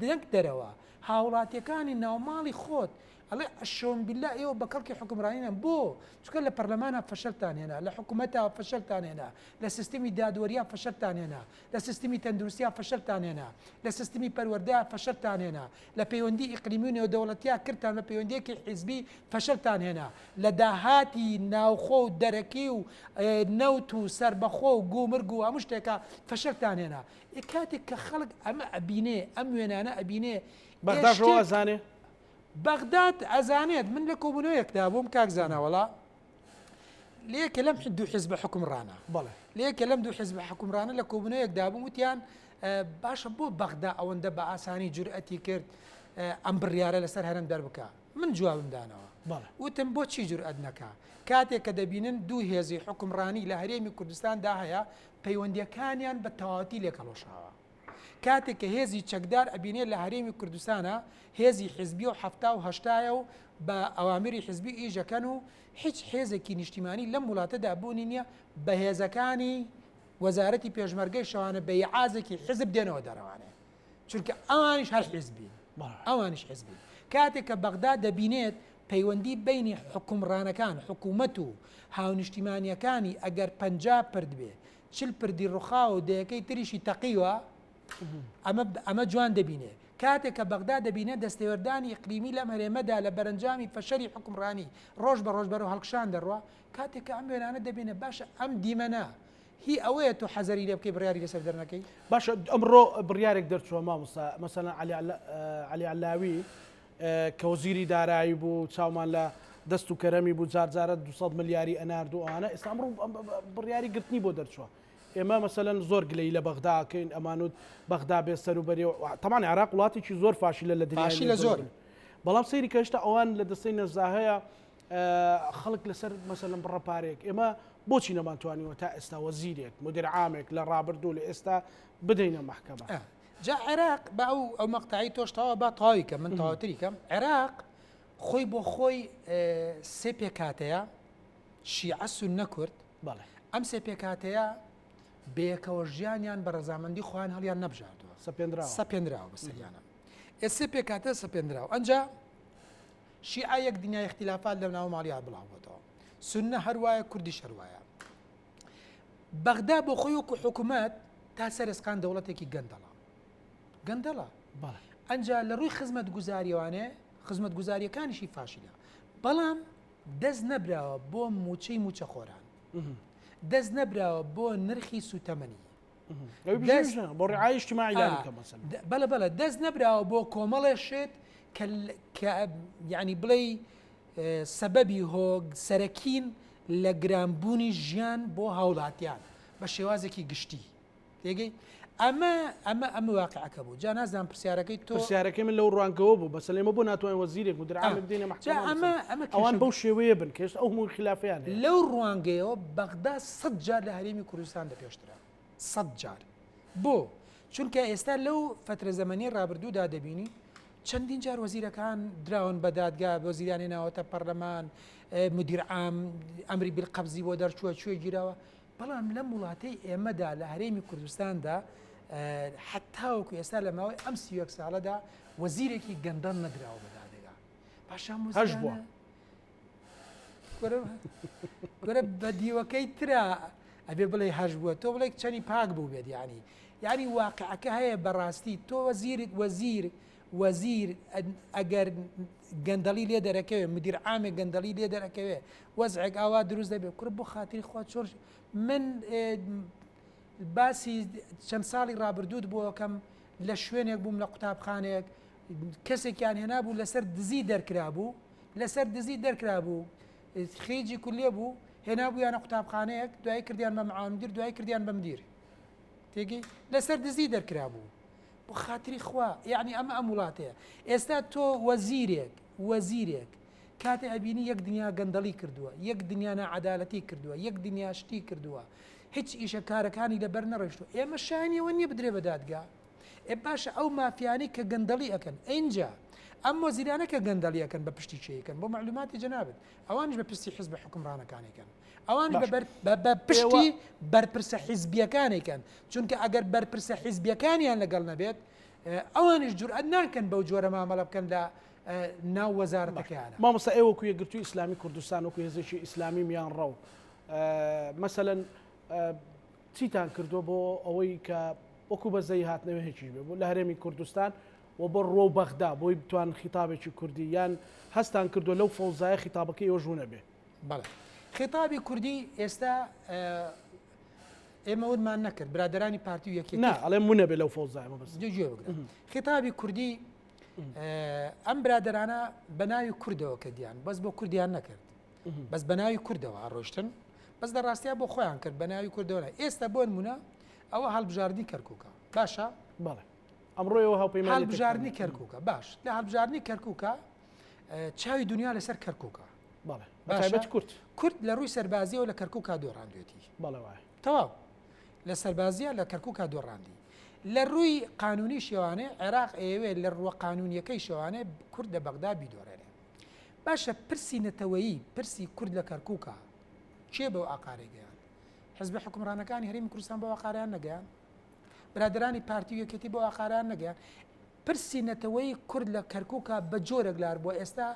Speaker 2: نەک دەرەوە هاوڵاتیەکانی ناوماڵی خۆت ئەڵێ ئەشۆمبیلا ئێوە بە کەڵکی حکومڕانینە بۆ چکە لە پەرلەمانە فەشەلتان هێنا لە حکوومەتەوە فەشەلتان هێنا لە سیستمی دادوەریە فەشەلتان هێنا لە سیستمی تەندروستیا فەشەلتان هێنا لە سیستمی پەروەردەیە فەشەلتان هێنا لە پەیوەندی ئیقلیمی و نێودەوڵەتیە کردتان لە پەیوەندیەکی حیزبی فەشەلتان هێنا لە داهاتی ناوخۆ و دەرەکی و نەوت و سربەخۆ و گومرگ و هەموو شتێکە فەشەلتان هێنا کاتێک کە خەڵک ئەمە ئەبینێ ئەم وێنانە ئەبینێ
Speaker 1: بەغداش ئەزانێ
Speaker 2: بەغداد ئەزانێت من لە کۆبوونەوەیەکدا بووم کاک زانەوەڵا لێکە لەم دوو حیزب حکومڕانە
Speaker 1: بەڵێ
Speaker 2: لێکە لەم دوو حیزب حکومڕانە لە کۆبوونەوەیەکدا بووم وتیان باشە بۆ بەغدا ئەوەندە بە ئاسانی جورئەتی کرد ئەم بڕیارە لەسەر هەرم دەربکە من جوابم دانەوە وتم بۆچی جورئەت نەکا کاتێک کە دەبینن دوو هێزی حکومڕانی لە هەرێمی کوردستاندا هەیە پەیوەندیەکانیان بە تەواوەتی لێکەڵۆشاوە کاتێک کە هێزی چەکدار ئەبینێت لە هەرێمی کوردستانە هێزی حزبی و هەفتا و هەشتایە و بە ئەوامری حزبی ئیژەکەن و هیچ حێزێکی نیشتیمانی لەم وڵاتەدا بوونی نییە بە هێزەکانی وەزارەتی پێشمەرگەی شەوانە بە یعازێکی حزب دێنەوە دەرەوانێ چونکە ئەوانیش هەر حزبین ئەوانیش حزبین کاتێک کە بەغدا دەبینێت پەیوەندی بینی حکومڕانەکان حکوومەت و هاونیشتیمانیەکانی ئەگەر 50 پرد بێ 40 پردی ڕوخا و دەیەکەی تریشی تەقیوە ئەمە جوان دەبینێ کاتێک کە بەغدا دەبینێت دەستێوەردانی ئیقلیمی لەم هەرێمەدا لە بەرەنجامی فەشەری حکومڕانی ڕۆژ بە ڕۆژ بەرەو هەڵکشان دەڕوە کاتێک کە ئەم وێنانە دەبینێ باشە ئەم دیمەنە هی ئەوەیە تۆ حەزەری لێ بکەی بڕیاری لەسەر دەرنەکەی
Speaker 1: باشە ئەمڕۆ بڕیارێک دەرچووە مامۆستا مەسەڵەن عەلی عەلاوی کە وەزیری دارایی بوو چاومان لە دەست و کەرەمی بوو جارجارە 200 ملیاری ئەنارد و ئەوانە ئێستا ئەمڕۆ بڕیاری گرتنی بۆ دەرچووە ئێمە مەسەلەن زۆر گلەی لە بەغداکەین ئەمانوت بەغدا بێ سەروبەری تەمان عێراق وڵاتێکی زۆر فاشیلە لە دنیا
Speaker 2: زۆر
Speaker 1: بەڵام سەیری کەشتا ئەوان لە دەستەی نەزاهەیە خەڵک لەسەر مەسەلەن بڕەپارێک ئێمە بۆچی نەمانتوانیوە تا ئێستا وەزیرێک مدیر عامێک لە ڕابردوو لە ئێستا بدەینە مەحکەمە
Speaker 2: جا عێراق بە ئەو مەقتعی تۆشتەوە با تەواوی کەم من تەواوتری کەم عێراق خۆی بۆ خۆی سێ پێکاتەیە شیعە سوننە کورد
Speaker 1: بەڵێ
Speaker 2: ئەم سێ پێکاتەیە بەیەکەوە ژیانیان بە ڕەزامەندی خۆیان هەڵیان نەبژاردووە سەپێنراوە بەسەریانە ئێستا پێکاتە سەپێنراوە ئەنجا شیعە یەک دنیای اختلافات لە ناو ماڵیات بڵاوبێتەوە سونە هەروایە کوردیش هەروایە بەغدا بۆ خۆی وەکو حکوومەت تا سەرسقان دەوڵەتێکی گەندەڵە ئەنجا لە ڕووی خزمەت گوزاریوانێ خزمەت گوزاریەکانیشی فاشیلە بەڵام دەست نەبراوە بۆ موچەی موچە خۆران دەست نەبراوە بۆ نرخی سوتەمەنی
Speaker 1: بۆ ڕعای اجتماعی
Speaker 2: بەڵە دەست نەبراوە بۆ کۆمەڵێشێت کە یعنی بڵێ سەبەبی هۆگ سەرەکین لە گرانبوونی ژیان بۆ هاوڵاتیان بە شێوازێکی گشتی تێگەی ئەمە واقعەکە بوو جا نازانم پرسیارەکەی تۆ
Speaker 1: پرسیارەکەی من لەو ڕوانکەوە بوو بەس لێمە بۆ ناتوانین وەزیرێک مدیرعام بدەینە محکەمە ئەوان بەو شێوەیە بن کە ئەو هەموو خلافیان
Speaker 2: لەو ڕوانگەیەوە بەغدا 100 جار لە هەرێمی کوردستان دەپێشترا 100 جار بۆ چونکە ئێستا لەو فترە زەمەنی ڕابردوودا دەبینی چەندین جار وەزیرەکان دراون بە دادگا وەزیرانی ناوەتە پەرلەمان مدیرعام ئەمری بالقەبزی بۆ دەرچووە کوێ گیراوە بەڵام لەم وڵاتەی ئێمەدا لە هەرێمی کوردستاندا حتاوەکو ئێستا لە ماوەی ئەم 31 ساڵەدا وەزیرێکی گەندەڵ نەدراوە بە دادگا پاشان
Speaker 1: هەش بووە
Speaker 2: گۆرە بە دیوەکەی ترا ئەبێ بڵێ هەش بووە تۆ بڵێ چەنی پاک بوو بێت یعنی واقعەکە هەیە بەڕاستی تۆ وەزیر ئەگەر گەندەڵی لێ دەرەکەوێ مدیر عامێک گەندەڵی لێ دەرەکەوێ وەزعێک ئاوا دروست دەبێت کورد بۆ خاتری خوا چۆر من باسی چەند ساڵی ڕابردوود بۆکەم لە شوێنێک بووم لە قوتابخانەیەک کەسێکیان هێنا بوو لەسەر دزی دەرکرا بوو خێجی کولێ بوو هێنا بوویانە قوتابخانەیەک دوای کردیان بە معاونمدیر دوای کردیان بە مدیر تێگەی لەسەر دزی دەرکرا بوو بۆ خاتری خوا یعنی ئەمە ئەم وڵاتەیە ئێستا تۆ وەزیرێک کاتێ ئەبینی یەک دنیا گەندەڵی کردووە یەک دنیا نەعەدالەتی کردووە یەک دنیا شتی کردووە هیچ ئیشە کارەکانی لەبەر نەڕێشتووە ئێمە شایانیەوە نییە بدرێ بە دادگا باشە ئەو مافیانی کە گەندەڵی ئەەکەن ئینجا ئەم وەزیرانە کە گەندەڵی ئەەکەن بە پشتی چیەکەن بۆ معلوماتی جەنابێت ئەوانش بە پشتی حیزب حکومڕانەکانێکن ئەوان بە پشتی بەرپرسە حیزبیەکانێکن چونکە ئەگەر بەرپرسە حیزبیەکانیان لەگەڵ نەبێت ئەوانش جورئەت ناکەن بەو جۆرە مامەڵە بکەن لە ناو وەزارەتەکەیانە
Speaker 1: مامۆستا ئێوەکو یەکگرتووی ئیسلامی کوردستان وەکو هێزێکی ئیسلامی میان ڕەو مەسەلەن چیتان کردووە بۆ ئەوەی کە وەکو بەزەی هاتنەوە هیچی بێ بۆ لە هەرێمی کوردستان و بۆ ڕۆ بەغدا بۆی بتوان خیتابێکی کوردی یان هەستان کردو لەو فەوزایە خیتابەکەی ئەوە ژوونە بێ
Speaker 2: بەڵێ خیتابی کوردی ئێستا ئێمە ودمان نەکرد برادرانی پارتی و یەکێتی
Speaker 1: ئەڵێ مونە بێ لەو فەوزایە بەس
Speaker 2: گوێ بگرن خیتابی کوردی ئەم برادرانە بەناوی کوردەوە کە دیان بەس بۆ کوردیان نەکرد بەس بەناوی کوردەوە ئاڕۆشتن بەس دەڕاستیا بۆ خۆیان کرد بەناوی کوردەوە ئێستا بۆ نمونە ئەوە هەڵبژاردننی کەرکووکە باشە
Speaker 1: بەڵێ ئەمڕۆیەوە هاوپەیمانی
Speaker 2: هەڵبژاردننی کەرکووکە باش لە هەڵبژاردننی کەرکووکە چاوی دنیا لەسەر کەرکووکە
Speaker 1: بەڵێ بەتایبەت
Speaker 2: کورد لە ڕووی سەربازیەوە لە کەرکووکە دۆڕاندوێتی
Speaker 1: بەڵێ وایە
Speaker 2: تەواو لە سەربازیە لە کەرکووکە دۆڕاندی لە ڕووی قانونی شێوانێ عێراق ئێوێ لە ڕوە قانونیەکەی شێوانێ کورد لە بەغدا بیدۆڕێنێ باشە پرسی نەتەوەیی پرسی کورد لە کەرکووکە چێ بەو ئاقارێ گەیان حزب حکومڕانەکانی هەرێمی کوردستان بۆ ئاقاریان نەگەیان برادرانی پارتی و یەکێتی بۆ ئاقاریان نەگەیان پرسی نەتەوەی کورد لە کەرکووکە بە جۆرێک لار بۆ ئێستا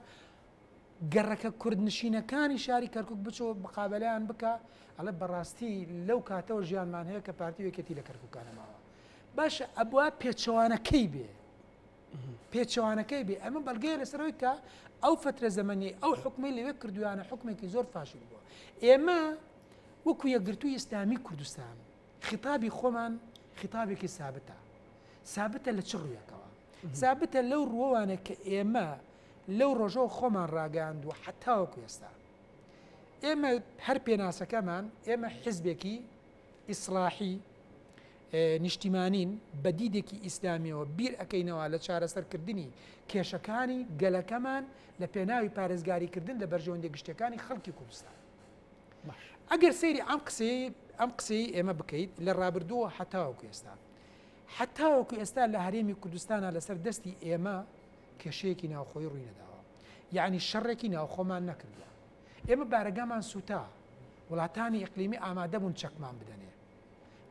Speaker 2: گەڕەکە کوردنشینەکانی شاری کەرکووک بچۆ بقابلیان بکە ئەڵێ بەڕاستی لەو کاتەوە ژیانمان هەیە کە پارتی و یەکێتی لە کەرکووکانەماوە باشە ئەبوا پێچەوانەکەی بێ ئەمە بەڵگەیە لەسەرەوەی کە ئەو فترە زەمەنی ئەو حکومەی لەوێ کردویانە حکومێکی زۆر فاشل بووە ئێمە وەکو یەکگرتووی ئیسلامی کوردستان خیتابی خۆمان خیتابێکی سابتە لە چ ڕوویەکەوە سابتە لەو ڕووانە کە ئێمە لەو ڕۆژەوە خۆمان ڕاگەاند و حتاوەکو ئێستا ئێمە هەر پێناسەکەمان ئێمە حیزبێکی ئیسلاحی نیشتیمانین بە دیدێکی ئیسلامیەوە بیر ئەەکەینەوە لە چارەسەرکردنی کێشەکانی گەلەکەمان لە پێناوی پارێزگاریکردن لە بەرژەوەندە گشتەکانی خەڵکی کوردستان ئەگەر سەیری ئەم قسەی ئێمە بکەیت لە ڕابردووە حتاوەکو ئێستا لە هەرێمی کوردستانە لەسەر دەستی ئێمە کێشەیەکی ناوخۆی ڕووی نەداوە یعنی شەڕێکی ناوخۆمان نەکردووە ئێمە بارەگامان سوتا وڵاتانی ئیقلیمی ئامادە بوون چەکمان بدەنێ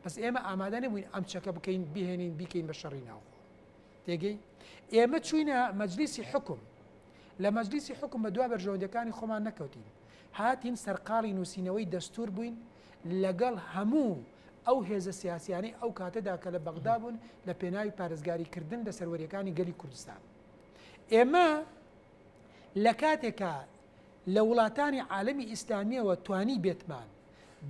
Speaker 2: بەس ئێمە ئامادە نەبووین ئەم چەکە بکەین بهێنین بیکەین بە شەڕی ناوخۆ تێگەی ئێمە چوینە مەجلیسی حکم لە مەجلیسی حکم بە دوا بەرژەوەندەکانی خۆمان نەکەوتین هاتین سەرقاڵی نووسینەوەی دەستور بووین لەگەڵ هەموو ئەو هێزە سیاسیانەی ئەو کاتەدا کە لە بەغدا بوون لە پێناوی پارێزگاریکردن لە سەروەریەکانی گەلی کوردستان ئێمە لە کاتێکە لە وڵاتانی عالەمی ئیسلامیەوە توانی بێتمان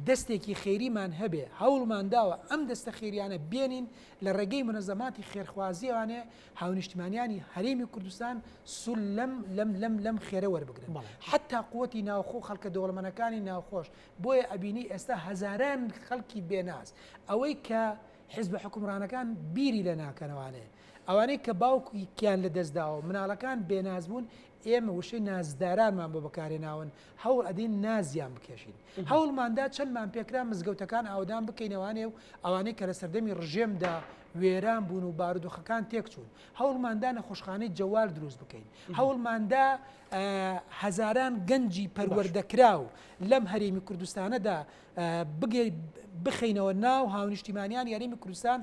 Speaker 2: دەستێکی خێریمان هەبێ هەوڵمان داوە ئەم دەستە خێریانە بێنین لە ڕێگەی منەزەماتی خێرخوازیوانێ هاونیشتمانیانی هەرێمی کوردستان سول لەم خێرە وەربگرن حتا قووەتی ناوخۆ خەڵکە دەوڵەمەنەکانی ناوخۆش بۆیە ئەبینی ئێستا هەزاران خەڵکی بێناز ئەوەی کە حیزب حکومڕانەکان بیری لە ناکەنەوانێ ئەوانەی کە باوکیان لە دەستداوە مناڵەکان بێناز بوون ئێمە وشەی نازدارانمان بۆ بەکارێناون هەوڵ ئەدین نازیان بکێشین هەوڵماندا چەندمان پێکرا مزگەوتەکان ئاودان بکەینەوانێ و ئەوانەی کە لە سەردەمی ڕژێمدا وێران بوون و بارودۆخەکان تێکچوون هەوڵماندا نەخۆشخانەی جەوال دروست بکەین هەوڵماندا هەزاران گەنجی پەروەردەکراو لەم هەرێمی کوردستانەدا بخەینەوە ناو هاونیشتیمانیان یاریمی کوردستان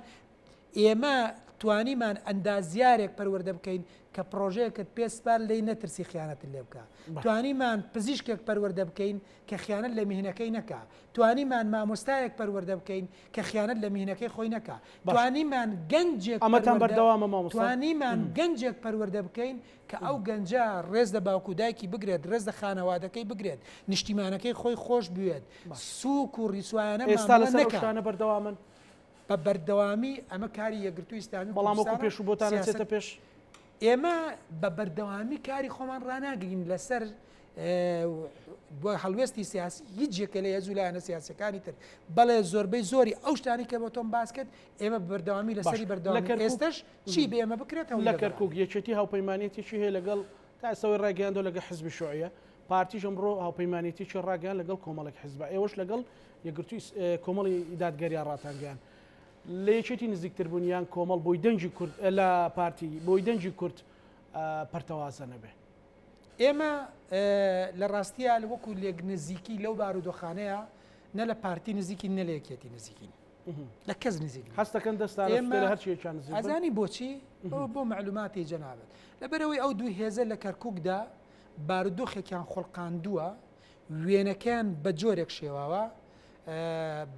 Speaker 2: ئێمە توانیمان ئەندازیارێک پەروەردە بکەین کە پرۆژەیەکت پێسپار لی نەترسی خیانەت لێ بکە توانیمان پزیشکێک پەروەردە بکەین کە خیانەت لە میهنەکەی نەکا توانیمان مامۆستایەک پەروەردە بکەین کە خیانەت لە میهنەکەی خۆی نەکا توانیمان گەنجێک توانیمان گەنجێک پەروەردە بکەین کە ئەو گەنجە ڕێز لە باوکو دایکی بگرێت ڕێز لە خانەوادەکەی بگرێت نیشتیمانەکەی خۆی خۆش بوێت سووک و ڕیسوایانە
Speaker 1: ئێستا لەسەر شانە بەردەوامن
Speaker 2: بە بەردەوامی ئەمە کاری یەکگرتووی ئیسلامی
Speaker 1: بەڵام پێش و بۆتانە چێتە پێش
Speaker 2: ئێمە بە بەردەوامی کاری خۆمان ڕناگرین لەسەر بۆ هەڵوێستی سیاسی هیچ جێکە لە هێزوو لایەنە سیاسەکانی تر بەڵێ زۆربەی زۆری ئەو شتانی کە بۆ تۆم باس کرد ئێمە بەردەوامی لەسەری بەردەوامی ئێستش چی بێ ئێمە بکرێتەوە
Speaker 1: لە کەرکووک یەکێتی هاوپەیمانێتیی هەیە لەگەڵ تا ئێستاوەی ڕاگەیاندۆ لەگە حزبی شوعیە پارتیش ئەمڕۆ هاوپەیمانێتیی ڕاگەیان لەگەڵ کۆمەڵێک حزب ئێوەش لەگەڵ یەکگرتووی کۆمەڵی دادگەریان ڕاتانگەیان لە یەکێتی نزیکتر بوونیان کۆمەڵ بۆی دەنجی کورد لە پارتی بۆی دەنجی کورد پەرتەوازە نەبێ
Speaker 2: ئێمە لە ڕاستیە لە وەکو لێک نزیکی لەو بارودۆخانەیە نە لە پارتی نزیکی نە لە یەکێتی نزیکین لە کەس نزیکی
Speaker 1: هەستەکەن دەستان لە هەرچیەکان نزیک
Speaker 2: ئەزانی بۆچی بۆ معلوماتی جەنابەت لەبەرەوەی ئەو دوو هێزە لە کەرکووکدا بارودۆخێکیان خۆڵقاندووە وێنەکەیان بە جۆرێک شێواوە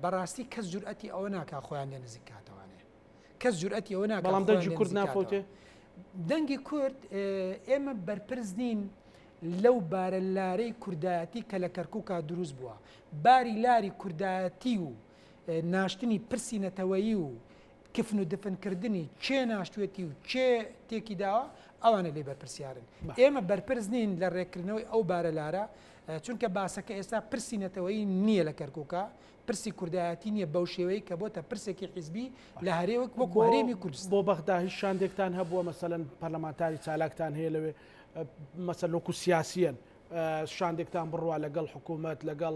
Speaker 2: بەڕاستی کەس جورئەتی ئەوە ناکا خۆیان لێ نزیک کاتەوانێ کەس جورئەتی ئەوە ناکا
Speaker 1: بەڵام دەنجی کورد نافۆتێ
Speaker 2: دەنگی کورد ئێمە بەرپرس نین لەو بارە لارەی کوردایەتی کە لە کەرکووکا دروست بووە باری لاری کوردایەتی و ناشتنی پرسی نەتەوەیی و کفن و دفنکردنی چێ ناشتوێتی و چێ تێکی داوە ئەوانە لێ بەرپرسیارن ئێمە بەرپرس نین لە ڕێکردنەوەی ئەو بارە لارە چونکە باسەکە ئێستا پرسی نەتەوەیی نییە لە کەرکووکە پرسی کوردایەتی نییە بەو شێوەیە کە بۆتە پرسێکی حیزبی لە هەرێوەک وەکو هەرێمی کوردستان
Speaker 1: بۆ بەغدا هیچ شاندێکتان هەبووە مەسەلەن پەرلەمانتاری چالاکتان هەیە لەوێ مەسەل وەکو سیاسیەن شاندێکتان بڕوا لەگەڵ حکوومەت لەگەڵ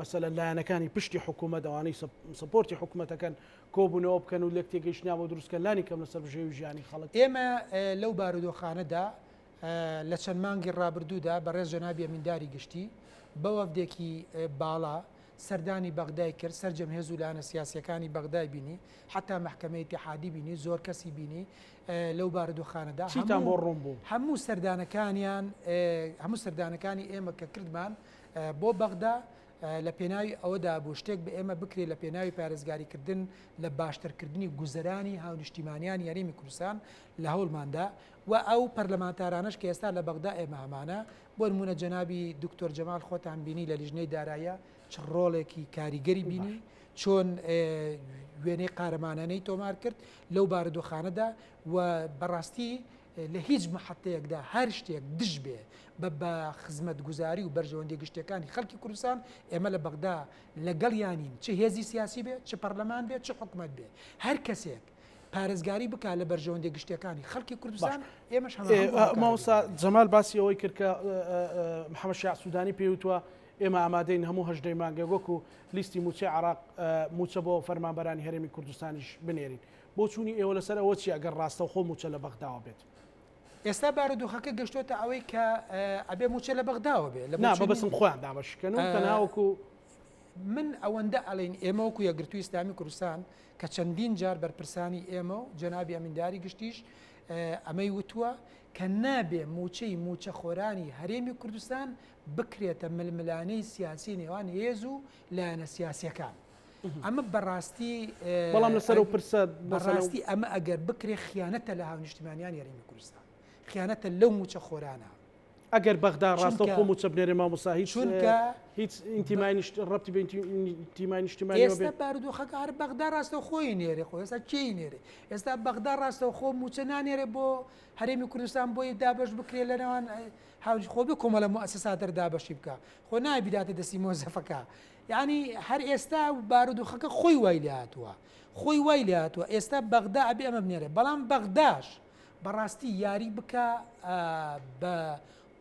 Speaker 1: مەسەلە لایەنەکانی پشتی حکوومەت ئەوانەی سپۆرتی حکوومەتەکەن کۆبوونەوە بکەن و لێک تێگەیشتنیاوە دروستکە لانی کەم لەسەر بژێوی ژیانی خەڵک
Speaker 2: ئێمە لەو بارودۆخانەدا لە چەند مانگی ڕابردوودا بەڕێز جەنابی ئەمینداری گشتی بە وەفدێکی باڵا سەردانی بەغدای کرد سەرجەم هێز و لایەنە سیاسیەکانی بەغدای بینی حتا مەحکەمەی ئیتیحادی بینی زۆر کەسی بینی لەو بارودۆخانەدا
Speaker 1: چیتان بۆ ڕوون بوو
Speaker 2: هەموو سەردانەکانی ئێمە کە کردمان بۆ بەغدا لە پێناوی ئەوەدا بۆ شتێک بە ئێمە بکرێت لە پێناوی پارێزگاریکردن لە باشترکردنی گوزەرانی هاونیشتیمانیان یاریمی کوردستان لە هەوڵماندا و ئەو پەرلەمانتارانش کە ئێستا لە بەغدا ئێمە هەمانە بۆ نمونە جەنابی دکتۆر جەمال خۆتان بینی لە لیژنەی داراییە چ ڕۆڵێکی کاریگەری بینی چۆن وێنەی قارەمانانەی تۆمار کرد لەو بارودۆخانەدا و بەڕاستی لە هیچ محەتەیەکدا هەر شتێک دژ بێ بە خزمەت گوزاری و بەرژەوەندی گشتەکانی خەڵکی کوردستان ئێمە لە بەغدا لەگەڵ یانین چه هێزی سیاسی بێت چه پەرلەمان بێت چه حکومەت بێ هەر کەسێک پارێزگاری بک لە بەرژەوەندی گشتەکانی خەڵکی کوردستان ئێمەش
Speaker 1: ماوەسا جەمال باسی ئەوەی کرد کە محەممەد شیع سوودانی پێوتوە ئێمە ئامادەین هەموو هەژدەی مانگە وەکو لیستی موچەی عراق موچە بۆ فەرمانبەرانی هەرێمی کوردستانیش بنێرین بۆ چوونی ئێوە لەسەر ئەوە چی ئەگەر ڕاستە خۆ موچە لە بەغداوە بێت
Speaker 2: ئێستا بارودۆخەکە گەشتۆتە ئەوەی کە ئەبێ موچە لە بەغداوە بێ
Speaker 1: لە بەسم خۆیان دامەشکەن و تەناوەکو
Speaker 2: من ئەوەندە ئەڵێن ئێمە وەکو یەکگرتووی ئیسلامی کوردستان کە چەندین جار بەرپرسانی ئێمە و جەنابی ئەمینداری گشتیش ئەمەی وتووە کە نابێ موچەی موچەخۆرانی هەرێمی کوردستان بکرێتە ململانەی سیاسی نێوان هێز و لایەنە سیاسیەکان. ئەمە بەڕاستی
Speaker 1: بەڵام لەسەر و پرسە
Speaker 2: بەڕاستی ئەمە ئەگەر بکرێ خیانەتە لە هاونیشتمانیان هەرێمی کوردستان، خیانەتە لەو موچەخۆرانە.
Speaker 1: ئەگەر بەغدا ڕاستە خۆم و چەبنێرە مامۆستا
Speaker 2: چونکە
Speaker 1: هیچ ئینتیمای ڕەبتی بە ئینتیمای نیشتیمانی
Speaker 2: ئێستا بارودۆخەکە هەر بەغدا ڕاستە خۆی نێرێ خۆ ئێستا چی نێرێ ئێستا بەغدا ڕاستە خۆ موچە نانێرێ بۆ هەرێمی کوردستان بۆی دابش بکرێ لە نێوان هاوج خۆ بێ کۆمەڵە موسساتەر دابەشی بکە خۆ نابیداتە دەستی مۆزەفەکە. یعنی هەر ئێستا بارودۆخەکە خۆی وای لێ هاتووە خۆی وای لێ هاتووە ئێستا بەغدا ئەبێ ئەمە بنێرێ بەڵام بەغداش بەڕاستی یاری بکە بە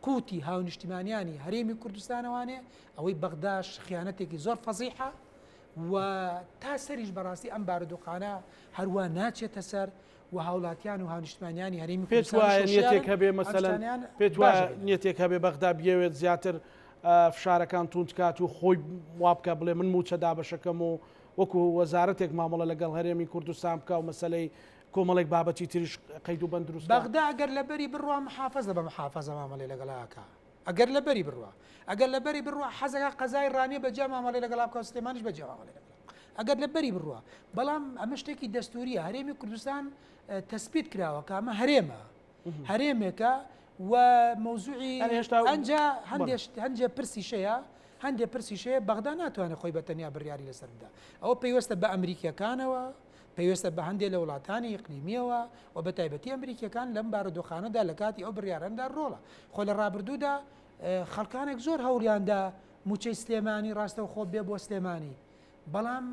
Speaker 2: قوتی هاونیشتیمانیانی هەرێمی کوردستانەوانێ ئەوەی بەغداش خیانەتێکی زۆر فەزیحە و تا سەریش بەڕاستی ئەم بارودۆخانە هەروە ناچێتە سەر و هاوڵاتیان و هاونیشتمانیانی هەرێمی
Speaker 1: پێت وایە نیەتێک هەبێ مەسەلەن پێت وایە نیەتێک هەبێ بەغدا بێوێت زیاتر فشارەکان توندکات و خۆی وا بکە بڵێ من موچە دابەشەکەم و وەکو وەزارەتێک مامەڵە لەگەڵ هەرێمی کوردستان بکە و مەسەلەی کۆمەڵێک بابەتی تریش قەید و بەند دروست
Speaker 2: بەغدا ئەگەر لەبەری بڕوا محافەزە بە محافەزە مامەڵێ لەگەڵاکە ئەگەر لەبەری بڕوا ئەگەر لەبەری بڕوا حەزەکە قەزای ڕانیە بەجێ مامەڵێ لەگەڵا بکە سلێمانیش بەجێ مامەڵێ ئەگەر لەبەری بڕوا بەڵام ئەمە شتێکی دەستوریە هەرێمی کوردستان تەسبیت کراوە کە ئەمە هەرێمە هەرێمێکە و مەوزوعی ئەنجا هەندێ پرسی شەیە هەندێک پرسی شەیە بەغدا ناتوانێت خۆی بەتەنیا بڕیاری لەسەر بدا ئەوە پێویستە بە ئەمریکیەکانەوە پێویستە بە هەندێک لە وڵاتانی ئیقلیمیەوە و بە تایبەتی ئەمریکیەکان لەم بارودۆخانەدا لە کاتی ئەو بڕیارەندا ڕۆڵە خۆ لە ڕابردوودا خەڵکانێک زۆر هەوڵیاندا موچەی سلێمانی ڕاستەوخۆ بێ بۆ سلێمانی بەڵام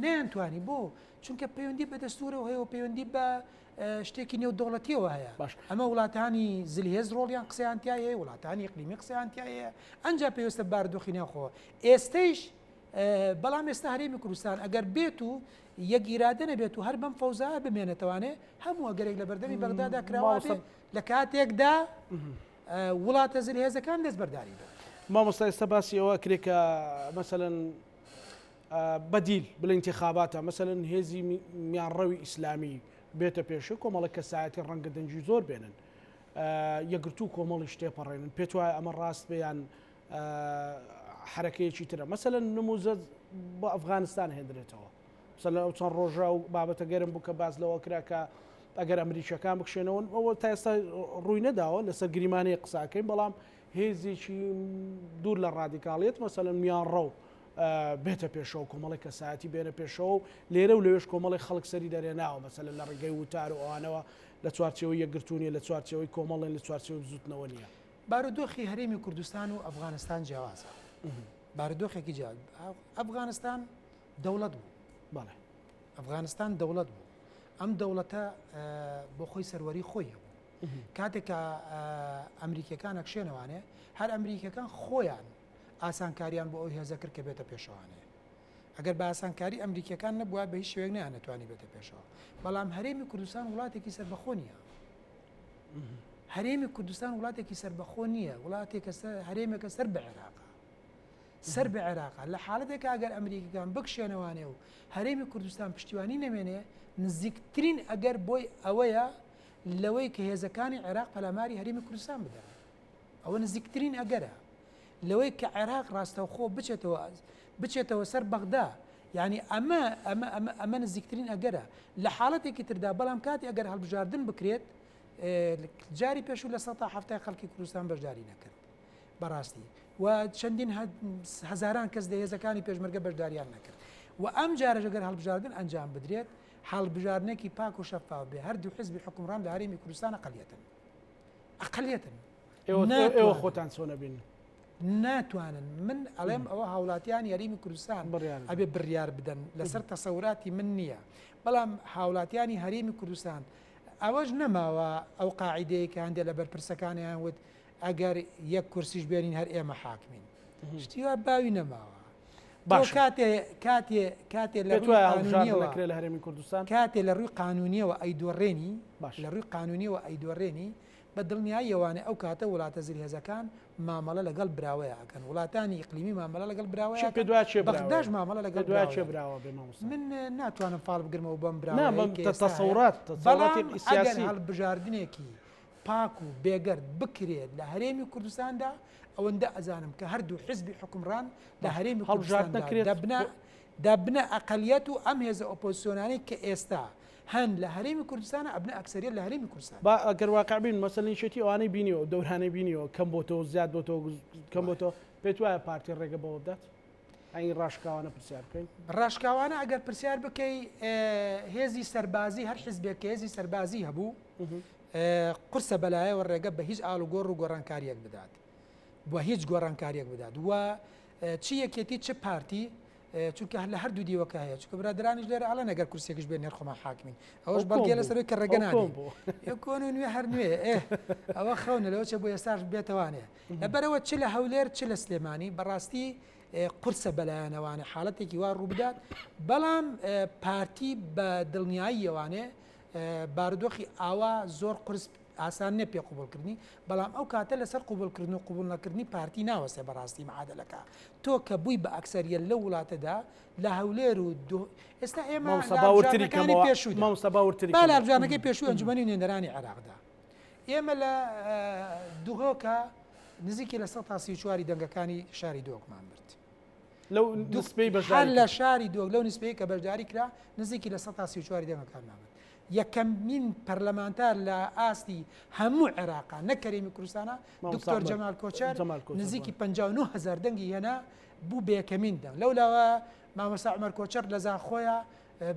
Speaker 2: نەیانتوانی بۆ چونکە پەیوەندی بە دەستورەوە هەیە و پەیوەندی بە شتێکی نێودەوڵەتیەوە هەیە ئەمە وڵاتانی زلهێز ڕۆڵیان قسەیانتیا هەیە وڵاتانی ئیقلیمی قسەیانتیا هەیە ئەنجا پێویستە بارودۆخی ناخۆ ئێستەیش بەڵام ئێستا هەرێمی کوردستان ئەگەر بێت و یەک ئیرادە نەبێت و هەر بەم فەوزایە بمێنێتوانێ هەموو ئەگەرێک لە بەردەمی بەغدادا کراوە لە کاتێکدا وڵاتە زلهێزەکان دەست بەرداری بێت.
Speaker 1: مامۆستا ئێستا باسی ئەوە کرێ کە مەسەلەن بەدیل بڵێ انتخاباتە مەسەلەن هێزی میانڕەوی ئیسلامی بێتە پێشە کۆمەڵە کەسایەتی ڕەنگە دەنجی زۆر بێنن یەکگرتوو کۆمەڵی شتێپەڕێنن پێت وایە ئەمە ڕاست بێیان حرەکەیەکی ترە مەسەلەن نموزە بۆ ئەفغانستان هێنرێتەوە مەسەلەن ئەو چەند ڕۆژە و بابەتە گەرم بوو کە باز لەوە کرا کە ئەگەر ئەمریکیەکان بکشێنەوە ئەوە تا ئێستا ڕووی نەداوە لەسەر گریمانەیە قساکەین بەڵام هێزێکی دوور لە ڕادیکاڵیت مەسەلەن میانڕەو بێتە پێشەوە کۆمەڵی کەسایەتی بێنە پێشەوە لێرە و لەوێش کۆمەڵی خەڵک سەری دەرێناوە مەسەلەن لە ڕێگەی وتار و ئەوانەوە لە چوارچێوەی یەکگرتوونیە لە چوارچێوەی کۆمەڵێن لە چوارچێوەی زوتنەوە نییە.
Speaker 2: بارودۆخی هەرێمی کوردستان و ئەفغانستان جیاوازە بارودۆخێکی جیاواز ئەفغانستان دەوڵەت بوو
Speaker 1: بەڵێ
Speaker 2: ئەفغانستان دەوڵەت بوو ئەم دەوڵەتە بۆ خۆی سەروەری خۆی هەبوو کاتێک کە ئەمریکیەکان ئەکشێنەوانێ هەر ئەمریکیەکان خۆیان ئاسانکاریان بۆ ئەوی هێزە کرد کە بێتە پێشەوانێ ئەگەر بە ئاسانکاری ئەمریکیەکان نەبووە بە هیچ شوێک نەتوانی بێتە پێشەوە بەڵام هەرێمی کوردستان وڵاتێکی سەربەخۆ نییە هەرێمی کوردستان وڵاتێکی سەربەخۆ نییە وڵاتێکە هەرێمێکە سەر بە عێراقە سەر بە عێراقە لە حاڵەتێکە ئەگەر ئەمریکیەکان بکشێنەوانێ و هەرێمی کوردستان پشتیوانی نەمێنێ نزیکترین ئەگەر بۆی ئەوەیە لەوەی کە هێزەکانی عێراق پەلاماری هەرێمی کوردستان بدەن ئەوە نزیکترین ئەگەرە لەوەی کە عێراق ڕاستەوخۆ بچێتەوە سەر بەغدا یعنی ئەمە نزیکترین ئەگەرە لە حاڵەتێکی تردا بەڵام کاتی ئەگەر هەڵبژاردن بکرێت جاری پێشوو لە ١٧ خەڵکی کوردستان بەشداری نەکرد بەڕاستی و چەندین هەزاران کەس لە هێزەکانی پێشمەرگە بەشداریان نەکرد و ئەم جارە ئەگەر هەڵبژاردن ئەنجام بدرێت هەڵبژاردنێکی پاک و شەفاف بێ هەردوو حزبی حکومڕان لە هەرێمی کوردستان ئەقەلیەتن
Speaker 1: ئێوە خۆتان چۆنە بین
Speaker 2: ناتوانن من ئەڵێم ئەوە هاوڵاتیان یاریمی کوردستان ئەبێ بڕیار بدەن لەسەر تەسەوراتی من نییە بەڵام هاوڵاتیانی هەرێمی کوردستان ئەوەش نەماوە ئەو قاعیدەیە کە هەندێک لە بەرپرسەکانیان وت ئەگەر یەک کورسیش بێنین هەر ئێمە حاکمین شتیوە باوی نەماوە کاتێ لە
Speaker 1: هەرێمی کوردستان
Speaker 2: کاتێ لە ڕووی قانونیەوە ئەیدۆڕێنی لە ڕووی قانونیەوە ئەیدۆڕێنی بە دڵنیاییەوانێ ئەو کاتە وڵاتە زیرهێزەکان مامەڵە لەگەڵ براوەیە ئەکەن وڵاتانی ئیقلیمی مامەڵە لەگەڵ براوەیە بەغداش مامەڵە لەگەڵ
Speaker 1: براوە
Speaker 2: من ناتوانم فاڵ بگرمەوە بەم
Speaker 1: تصورات
Speaker 2: سیاسی هەڵبژاردنێکی پاک و بێگەرد بکرێت لە هەرێمی کوردستاندا ئەوەندە ئەزانم کە هەردوو حزبی حکومڕان لە هەرێمی کوردستاندا دابنە ئەقەلیەت و ئەم هێزە ئۆپۆزیسیۆنانەی کە ئێستا هەن لە هەرێمی کوردستانە ئەبنە ئەکسەریت لە هەرێمی کوردستان
Speaker 1: با ئەگەر واقع بین مەسەلەن شێتی ئەوانەی بینیەوە دەورانەی بینیەوە کەم بۆتەوە زیاد بۆتەوە کەم بۆتەوە پێت وایە پارتی ڕێگە بەوە بدات ئەین ڕاشکاوانە پرسیار بکەین
Speaker 2: ڕاشکاوانە ئەگەر پرسیار بکەی هێزی سەربازی هەر حیزبێک کە هێزی سەربازی هەبوو قورسە بەلایەوە ڕێگە بە هیچ ئاڵ و گۆڕ و گۆڕانکاریەک بدات بۆ هیچ گۆڕانکاریەک بدات و چ یەکێتی چه پارتی چونکە لە هەردوو دیوەکە هەیە چونکە برادرانیش لێرە ئەڵە نەگەر کورسێکیش بێ نێرخۆمان حاکمین ئەوەش بەڵگێ لەسەرەوەی کە ڕێگە نادێن کۆن و نوێ هەر نوێ ئەوە خەونە لەوە چە بۆ ئێستاش بێتەوانێ لەبەرەوە چ لە هەولێر چ لە سلێمانی بەڕاستی قورسە بەلایەنەوانێ حاڵەتێکی وا ڕووبدات بەڵام پارتی بە دڵنیاییەوانێ بارودۆخی ئاوا زۆر قرس ئاسان نێ پێ قوبولکردنی بەڵام ئەو کاتە لەسەر قوبولکردن و قوبول نەکردنی پارتی ناوەسێ بەڕاستی معادلەکە تۆ کە بووی بە ئەکسەریە لە وڵاتەدا لە هەولێر و ئێستا ئێمە لاژانەکەی پێشووی ئەنجومەنی نوێنەرانی عێراقدا ئێمە لە دوهۆکە نزیکی لە 134 دەنگەکانی شاری دۆکمان برد
Speaker 1: لەو نسبەی بەشداری
Speaker 2: لە شاری دۆک لەو نسبەیە کە بەشداری کرا نزیکی لە 134 دەنگەکانمان برد یەکەمین پەرلەمانتار لە ئاستی هەموو عێراقا نەکەرێمی کوردستانە دکتۆر جەمال کۆچەر نزیکی 59,000 دەنگی هێنا بوو بە یەکەمین دەنگ لەولاوە مامۆستا عومەر کۆچەر لە زاخۆیە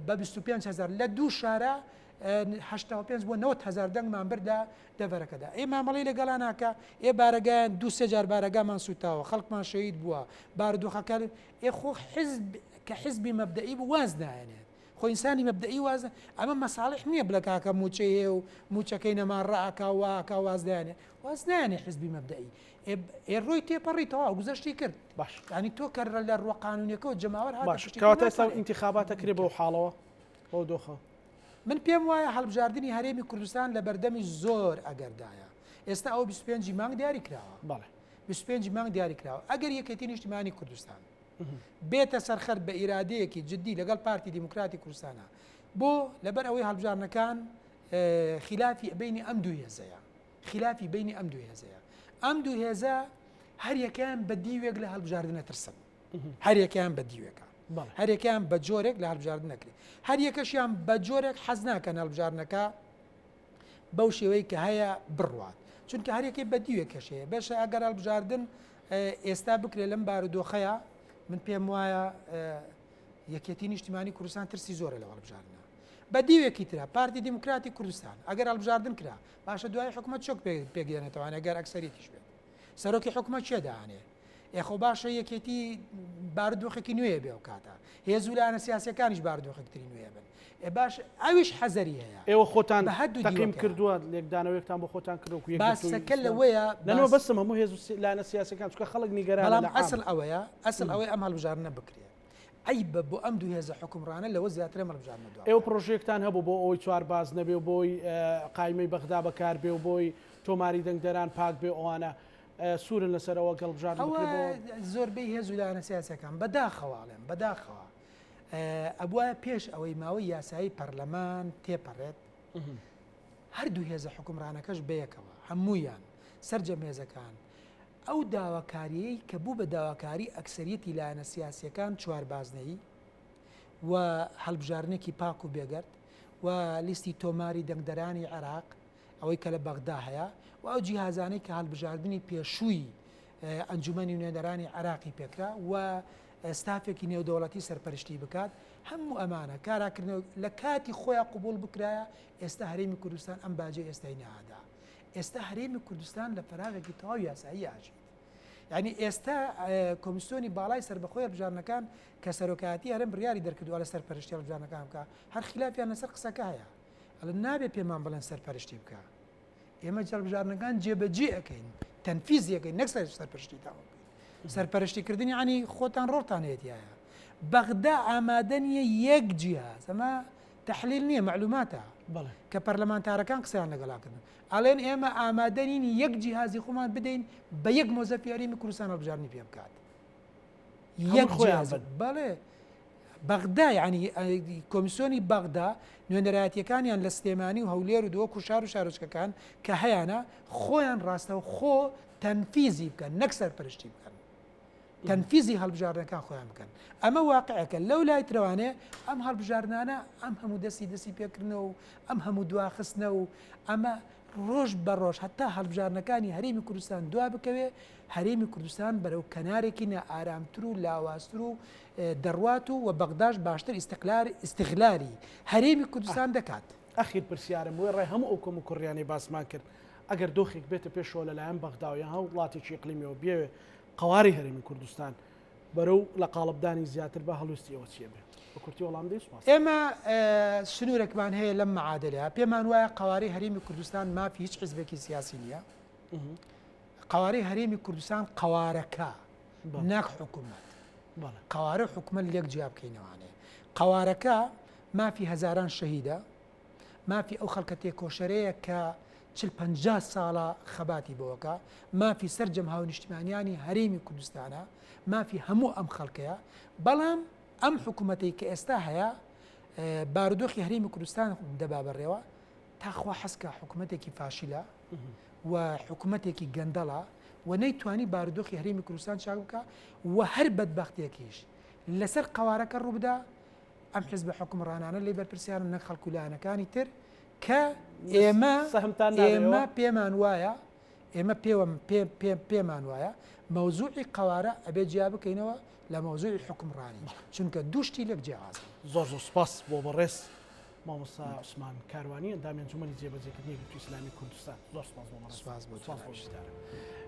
Speaker 2: بە 25,000 لە دوو شارە 85 بۆ 90,000 دەنگمان بردە دەڤەرەکەدا ئێمە مەڵی لەگەڵاناکە ئێ بارەگایان دو سێ جار بارەگامان سوتاوە خەڵکمان شەهید بووە بارودۆخەکە ئێ خۆ حزب کە حزبی مەبدەئی بوو واز نایەنێت خۆ ئینسانی مەبدەئی وازە ئەمە مەساڵح نییە بڵە کاکە موچەی هەیە و موچەکەی نەمان ڕائکاواکە وازدایانێ واز نایەنێ حزبی مەبدەئی ئێ ڕۆی تێپەڕیتەوە گوزەشتی کرد
Speaker 1: باش
Speaker 2: ینی تۆ کە لە ڕوە قانونیەکەەوە جەماوەر
Speaker 1: کەواتە ئێستا ئینتیخاباتە کرێ بەو حاڵەوە بەو دۆخە
Speaker 2: من پێم وایە هەڵبژاردننی هەرێمی کوردستان لە بەردەمی زۆر ئەگەردایە ئێستا ئەو 25 مانگ دیاری کراوە
Speaker 1: بەڵێ
Speaker 2: 25 مانگ دیاری کراوە ئەگەر یەکێتی نیشتیمانی کوردستان بێتە سەرخەر بە ئیرادەیەکی جددی لەگەڵ پارتی دیموکراتی کوردستانە بۆ لەبەر ئەوەی هەڵبژارنەکان خلافی بینی ئەم دوو هێزەیە خلافی بینی ئەم دوو هێزەیە ئەم دوو هێزە هەر یەکیان بە دیوێک لە هەڵبژاردنە ترسن هەر یەکیان بە دیوێکە هەر یەکیان بە جۆرێک لە هەڵبژاردن نەکرێت هەر یەکەشیان بە جۆرێک حەز ناکەن هەڵبژارنەکە بەو شێوەی کە هەیە بڕوات چونکە هەر یەکەی بە دیوێکەشەیە بەشە ئەگەر هەڵبژاردن ئێستا بکرێت لەم بارودۆخەیە من پێم وایە یەکێتی نیشتیمانی کوردستان ترسی زۆرە لە هەڵبژاردنە بە دیوێکی ترا پارتی دیموکراتی کوردستان ئەگەر هەڵبژاردن کرا باشە دوای حکومەت چۆک پێگەێنێتەوە ئەگەر ئەکسەریتیش بێت سەرۆکی حکومەت چێداهانێ ئێخۆ باشە یەکێتی بارودۆخێکی نوێ بێ و کاتە هێز و لایەنە سیاسەکانیش بارودۆخێکتری نوێ بن باش ئەویش حەزەری هەیە
Speaker 1: ئێوە خۆتان تەقیم کردووە لێکدانەوەیەکتان بۆ خۆتان کردو
Speaker 2: باسەکە لەوەیە
Speaker 1: لەنەوە بەسم هەموو هێز لایەنە سیاسەکان چکە خەڵک نیگەران
Speaker 2: بەڵام ئەسڵ ئەوەیە ئەم هەڵبژاردنە بکرێت ئەی بۆ ئەم دوو هێزە حکومڕانە لەوە زیاتر هەڵبژاردنە دووە
Speaker 1: ئێوە پرۆژێکتان هەبوو بۆ ئەوەی چوار باز نەبێ و بۆی قایمەی بەغدا بەکار بێ و بۆی تۆماری دەنگدەران پاک بێ ئەوانە سوورن لەسەرەوە گەڵبژاردن
Speaker 2: زۆربەی هێز و لایەنە سیاسەکان بەداخەواڵێن بەداخەوە ئەبووە پێش ئەوەی ماوەی یاسایی پەرلەمان تێپەڕێت هەردوو هێزە حکومڕانەکەش بەیەکەوە هەموویان سەرجەم هێزەکان ئەو داواکاریەی کە بوو بە داواکاری ئەکسەریەتی لایەنە سیاسیەکان چواربازنەی و هەڵبژارنێکی پاک و بێگەرد و لیستی تۆماری دەنگدەرانی عێراق ئەوەی کە لە بەغدا هەیە و ئەو جیهازانەی کە هەڵبژاردننی پێشووی ئەنجومەنی نوێنەرانی عێراقی پێکرا و ئێستافێکی نێودەوڵەتی سەرپەرشتی بکات هەموو ئەمانە کاراکردنەوە لە کاتی خۆیان قوبول بکرایە ئێستا هەرێمی کوردستان ئەم باجێ ئێستای نەهادا ئێستا هەرێمی کوردستان لە فراغێکی تەواو یاسایی ئاژێت یعنی ئێستا کۆمیسیۆنی باڵای سەربەخۆی هەڵبژاردنەکان کە سەرۆکایەتی هەرێم بڕیاری دەرکردووە لە سەرپەرشتی هەڵبژاردنەکان بکە هەر خلافیان لەسەر قسەکە هەیە ئەڵێ نابێت پێمان بڵێن سەرپەرشتی بکە ئێمە هەڵبژاردنەکان جێبەجێ ئەەکەین تەنفیزیەکەین نەک سەرپەرشتی تاوە سەرپەرشتیکردنی عنی خۆتان ڕۆتان هەیەتیایە بەغدا ئامادە نیە یەک جیهاز ئەمە تحلیل نییە معلوماتە
Speaker 1: بەڵێ
Speaker 2: کە پەرلەمانتارەکان قسەیان لەگەڵاکردن ئەڵێن ئێمە ئامادەنین یەک جیهازی خۆمان بدەین بە یەک مۆزەفی یاریمی کوردستان هەڵبژاردننی پێ بکات یەک جیهاز بەڵێ بەغدا یعنی کۆمیسیۆنی بەغدا نوێنەرایەتیەکانیان لە سلێمانی و هەولێر و دۆکو شار و شارۆچکەکان کە هەیەە خۆیان ڕاستەوە خۆ تەنفیزی بکەن نەک سەرپەرشتی بکەن تەنفیزی هەڵبژاردنەکان خۆیان بکەن ئەمە واقعەکە لەو لای ترەوانێ ئەم هەڵبژاردنانە ئەم هەموو دەستی پێکردنەوە و ئەم هەموو دواخستنە و ئەمە ڕۆژ بە ڕۆژ هەتا هەڵبژاردنەکانی هەرێمی کوردستان دوا بکەوێ هەرێمی کوردستان بەرەو کەنارێکی ئارامتر و لاوازتر و دەڕوات و بەغداش باشتر ئیستیغلاری هەرێمی کوردستان دەکات.
Speaker 1: ئەخیر پرسیارم وێ ڕێ هەموو ئەو کۆم و کوڕیانی باسمان کرد ئەگەر دۆخێک بێتە پێشەوە لەلایەن بەغداویان هەو وڵاتێکی ئیقلیمیەوە بێوێ قەواری هەرێمی کوردستان بەرەو لە قاڵبدانی زیاتر بە هەڵوستی ئەوە چیە بێ بە کورتی وەڵام دەی سوپاس.
Speaker 2: ئێمە سنوورێکمان هەیە لەم معادلەیە پێمان وایە قەواری هەرێمی کوردستان مافی هیچ حیزبێکی سیاسی نییە قەواری هەرێمی کوردستان قەوارەکە ناک حکوومەت قەوارە حکوومەت لێک جیا بکەینەوانێ قەوارەکە مافی هەزاران شەهیدە مافی ئەو خەڵکە تێکۆشەرەیە کە 40-50 ساڵە خەباتی بۆکە مافی سەررجەم هاو نیشتیمانیانی هەرێمی کوردستانە مافی هەموو ئەم خەڵکەیە بەڵام ئەم حکوومەتی کە ئێستا هەیە بارودۆخی هەرێمی کوردستان دەبا بەڕێوە تاخوا حەسکە حکوومەتێکی فاشیلە و حکوومەتێکی گەندەڵە و نەیتوانی بارودۆخی هەرێمی کوردستان چاک بکە و هەر بەدبەختێکیش لەسەر قەوارەکە ڕووبدا ئەم حیزب حکومڕانانە لێ بەرپرسیارن نەک خەڵکولایەنەکانی تر کە ئێمە پێمان وایە ئێمە پێمان وایە مەوزوعی قەوارە ئەبێ جیا بکەینەوە لە مەوزوعی حکومڕانی چونکە دوشتی لەک جیاواز
Speaker 1: زۆر سوپاس بۆ بەڕێز مامۆستا عوسمان کاروانی ئەندامی ئەنجومەنی جێبەجێکردنی گرتووی ئیسلامی کوردستان زۆر سپاس بۆ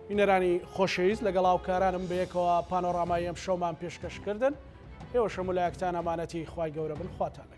Speaker 1: بینەرانی خۆشەویست لەگەڵ هاوکارانم بەیەکەوە پانۆڕامای ئەم شەومان پێشکەشکردن ئێوە شەمولایەکتان ئەمانەتی خوای گەورە بن خواتان